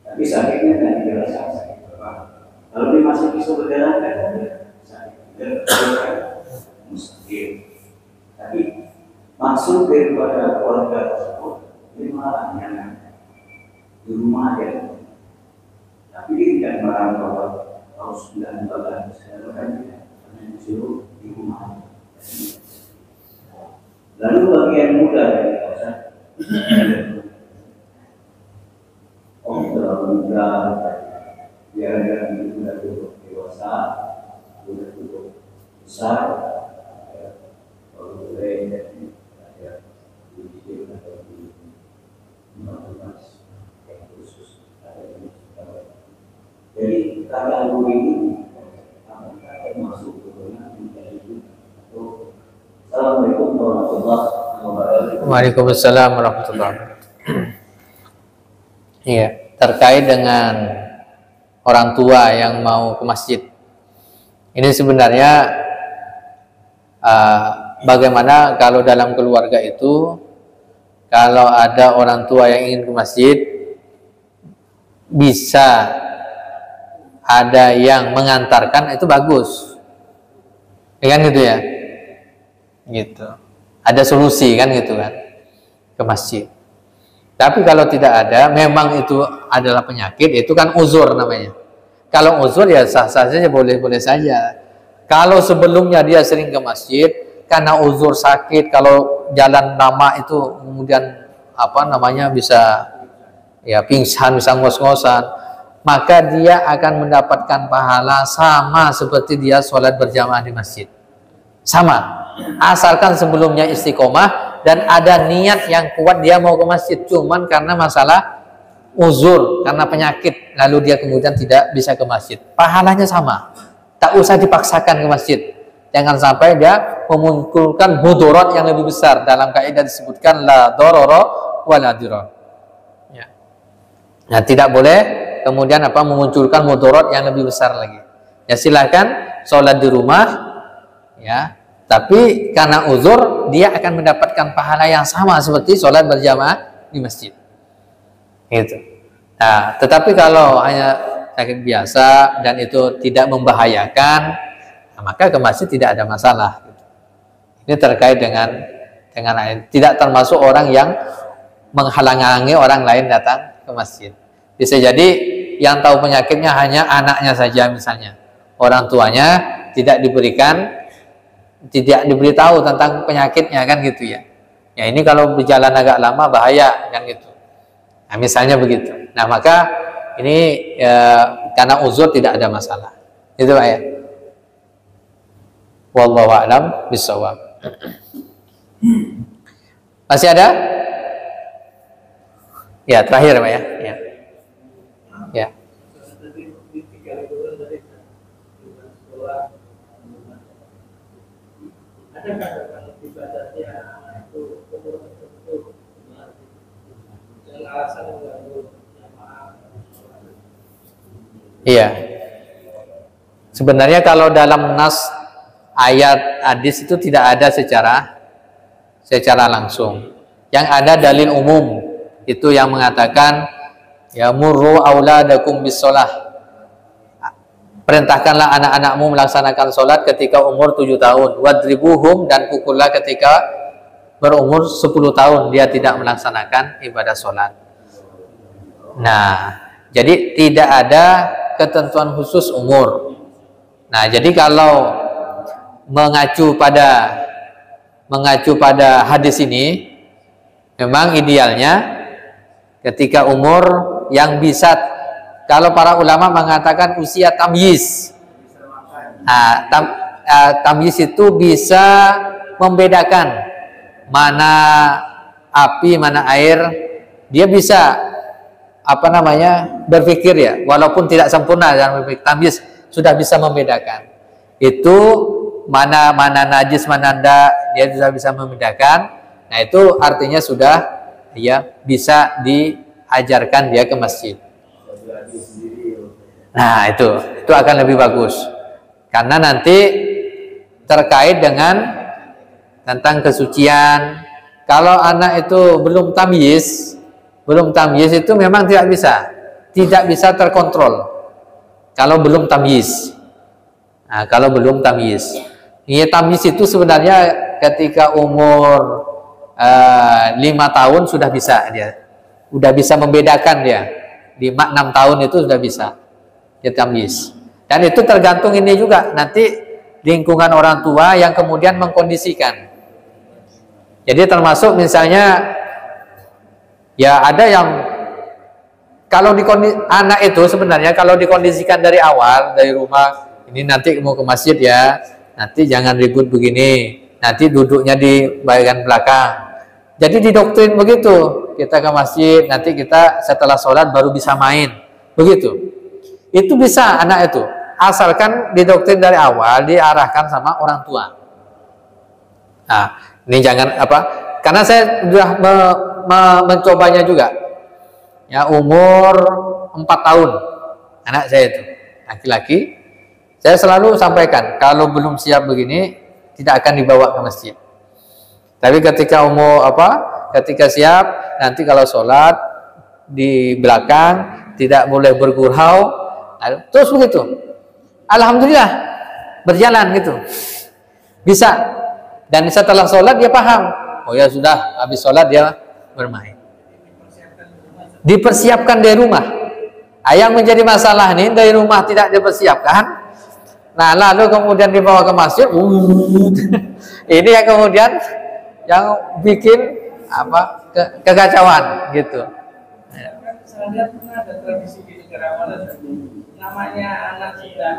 F: Tapi sakitnya tidak dirasakan sakit apa. Kalau dia masih bisa berjalan kan sakit mustahil. Tapi maksud daripada keluarga tersebut dia malah di rumah aja, tapi dia tidak melarang bahwa harus tidak ibadah sekarang tidak, karena disuruh di rumah. Lalu bagian muda dari kawasan, terlalu muda, biar dia sudah cukup dewasa, sudah cukup besar, kalau boleh jadi dididik atau melakukan yang khusus jadi karena guru ini masuk ke dalam itu. Assalamualaikum warahmatullahi wabarakatuh.
B: Waalaikumsalam warahmatullahi wabarakatuh. Iya, terkait dengan orang tua yang mau ke masjid. Ini sebenarnya bagaimana kalau dalam keluarga itu kalau ada orang tua yang ingin ke masjid, bisa ada yang mengantarkan, itu bagus. Ya kan gitu ya? Gitu. Ada solusi kan gitu kan ke masjid. Tapi kalau tidak ada, memang itu adalah penyakit, itu kan uzur namanya. Kalau uzur ya sah-sah saja, boleh-boleh saja. Kalau sebelumnya dia sering ke masjid karena uzur sakit, kalau jalan lama itu kemudian apa namanya bisa ya pingsan, bisa ngos-ngosan, maka dia akan mendapatkan pahala sama seperti dia sholat berjamaah di masjid. Sama, asalkan sebelumnya istiqomah dan ada niat yang kuat dia mau ke masjid, cuman karena masalah uzur, karena penyakit, lalu dia kemudian tidak bisa ke masjid, pahalanya sama. Tak usah dipaksakan ke masjid. Jangan sampai dia memunculkan mudarat yang lebih besar. Dalam kaidah disebutkan la darara wa la dirar. Ya. Nah, tidak boleh kemudian apa memunculkan mudarat yang lebih besar lagi. Ya silakan sholat di rumah, ya. Tapi karena uzur dia akan mendapatkan pahala yang sama seperti sholat berjamaah di masjid. Gitu. Nah, tetapi kalau hanya sakit biasa dan itu tidak membahayakan, nah, maka ke masjid tidak ada masalah. Ini terkait dengan tidak termasuk orang yang menghalang-halangi orang lain datang ke masjid. Bisa jadi yang tahu penyakitnya hanya anaknya saja misalnya, orang tuanya tidak diberitahu tentang penyakitnya kan gitu ya. Ya ini kalau berjalan agak lama bahaya kan gitu. Nah, misalnya begitu. Nah maka ini karena uzur tidak ada masalah. Itu Pak ya. Wallahu a'lam bishawab. Masih ada? Ya terakhir Pak ya. Ya. Ya.
D: Adakah ibadahnya itu umur tertentu dan alasan mengganggu jamaah?
B: Iya. Sebenarnya kalau dalam nas ayat hadis itu tidak ada secara langsung. Yang ada dalil umum itu yang mengatakan ya murru auladakum bis-shalah. Perintahkanlah anak-anakmu melaksanakan sholat ketika umur 7 tahun. Wadribuhum, dan pukullah ketika berumur 10 tahun dia tidak melaksanakan ibadah sholat. Nah, jadi tidak ada ketentuan khusus umur. Nah, jadi kalau mengacu pada hadis ini, memang idealnya ketika umur yang bisa, kalau para ulama mengatakan usia tamyiz. Nah, tamyiz itu bisa membedakan mana api, mana air. Dia bisa berpikir ya, walaupun tidak sempurna dalam berpikir. Tamyiz sudah bisa membedakan. Itu mana najis, mana enggak, dia sudah bisa membedakan. Nah, itu artinya sudah ya bisa diajarkan dia ke masjid. Nah, itu akan lebih bagus. Karena nanti terkait dengan tentang kesucian. Kalau anak itu belum tamyiz itu memang tidak bisa terkontrol. Kalau belum tamyiz. Nah, kalau belum tamyiz. Ini tamyiz itu sebenarnya ketika umur 5 tahun sudah bisa dia. Udah bisa membedakan dia. 5-6 tahun itu sudah bisa. Dia tamyiz. Dan itu tergantung ini juga nanti lingkungan orang tua yang kemudian mengkondisikan. Jadi termasuk misalnya ya ada yang kalau anak itu sebenarnya kalau dikondisikan dari awal dari rumah, ini nanti mau ke masjid ya, nanti jangan ribut begini, nanti duduknya di bagian belakang. Jadi didoktrin begitu, kita ke masjid, nanti kita setelah sholat baru bisa main, begitu. Itu bisa anak itu, asalkan didoktrin dari awal, diarahkan sama orang tua. Nah, ini jangan karena saya sudah mencobanya juga. Ya, umur 4 tahun anak saya itu, laki-laki. Saya selalu sampaikan, kalau belum siap begini, tidak akan dibawa ke masjid. Tapi ketika ketika siap, nanti kalau sholat di belakang, tidak boleh bergurau. Terus begitu. Alhamdulillah berjalan gitu. Bisa. Dan setelah sholat dia paham. Oh ya sudah, habis sholat dia bermain. Dipersiapkan dari rumah. Yang menjadi masalah ini dari rumah tidak dipersiapkan. Nah, lalu kemudian dibawa ke masjid. Ini yang kemudian yang bikin kekacauan gitu.
D: Saya lihat pernah ada tradisi di negara mana namanya anak sudah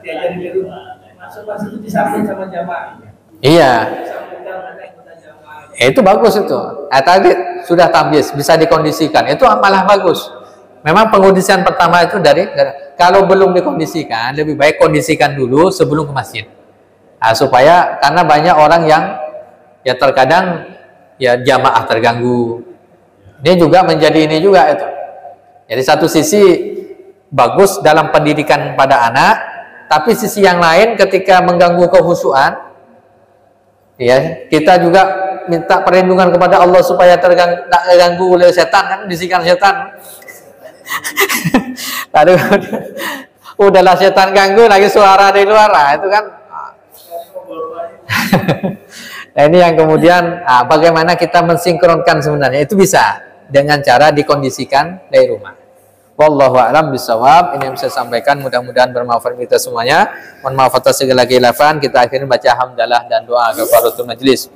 D: diajari di rumah, masuk itu disambut sama jamaah.
B: Iya. Itu bagus itu. Tadi sudah tamyiz, bisa dikondisikan. Itu malah bagus. Memang pengondisian pertama itu kalau belum dikondisikan, lebih baik kondisikan dulu sebelum ke masjid. Nah, supaya karena banyak orang yang ya terkadang ya jamaah terganggu. Ini juga menjadi ini juga itu. Jadi satu sisi bagus dalam pendidikan pada anak, tapi sisi yang lain ketika mengganggu kehusuan, Ya, kita juga minta perlindungan kepada Allah supaya tak terganggu oleh setan, kan bisikan setan. Lalu udahlah setan ganggu lagi suara dari luar, itu kan. Nah, ini yang kemudian bagaimana kita mensinkronkan sebenarnya itu bisa dengan cara dikondisikan dari rumah. Wallahu a'lam bishawab. Ini yang saya sampaikan, mudah-mudahan bermanfaat kita semuanya. Mohon maaf atas segala khilafan. Kita akhirnya baca hamdalah dan doa kafaratul majlis.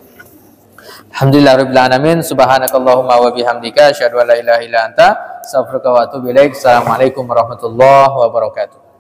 B: Alhamdulillahirabbil alamin. Subhanakallahumma wa bihamdika asyhadu an la ilaha illa anta astaghfiruka wa atubu ilaik. Assalamualaikum warahmatullahi wabarakatuh.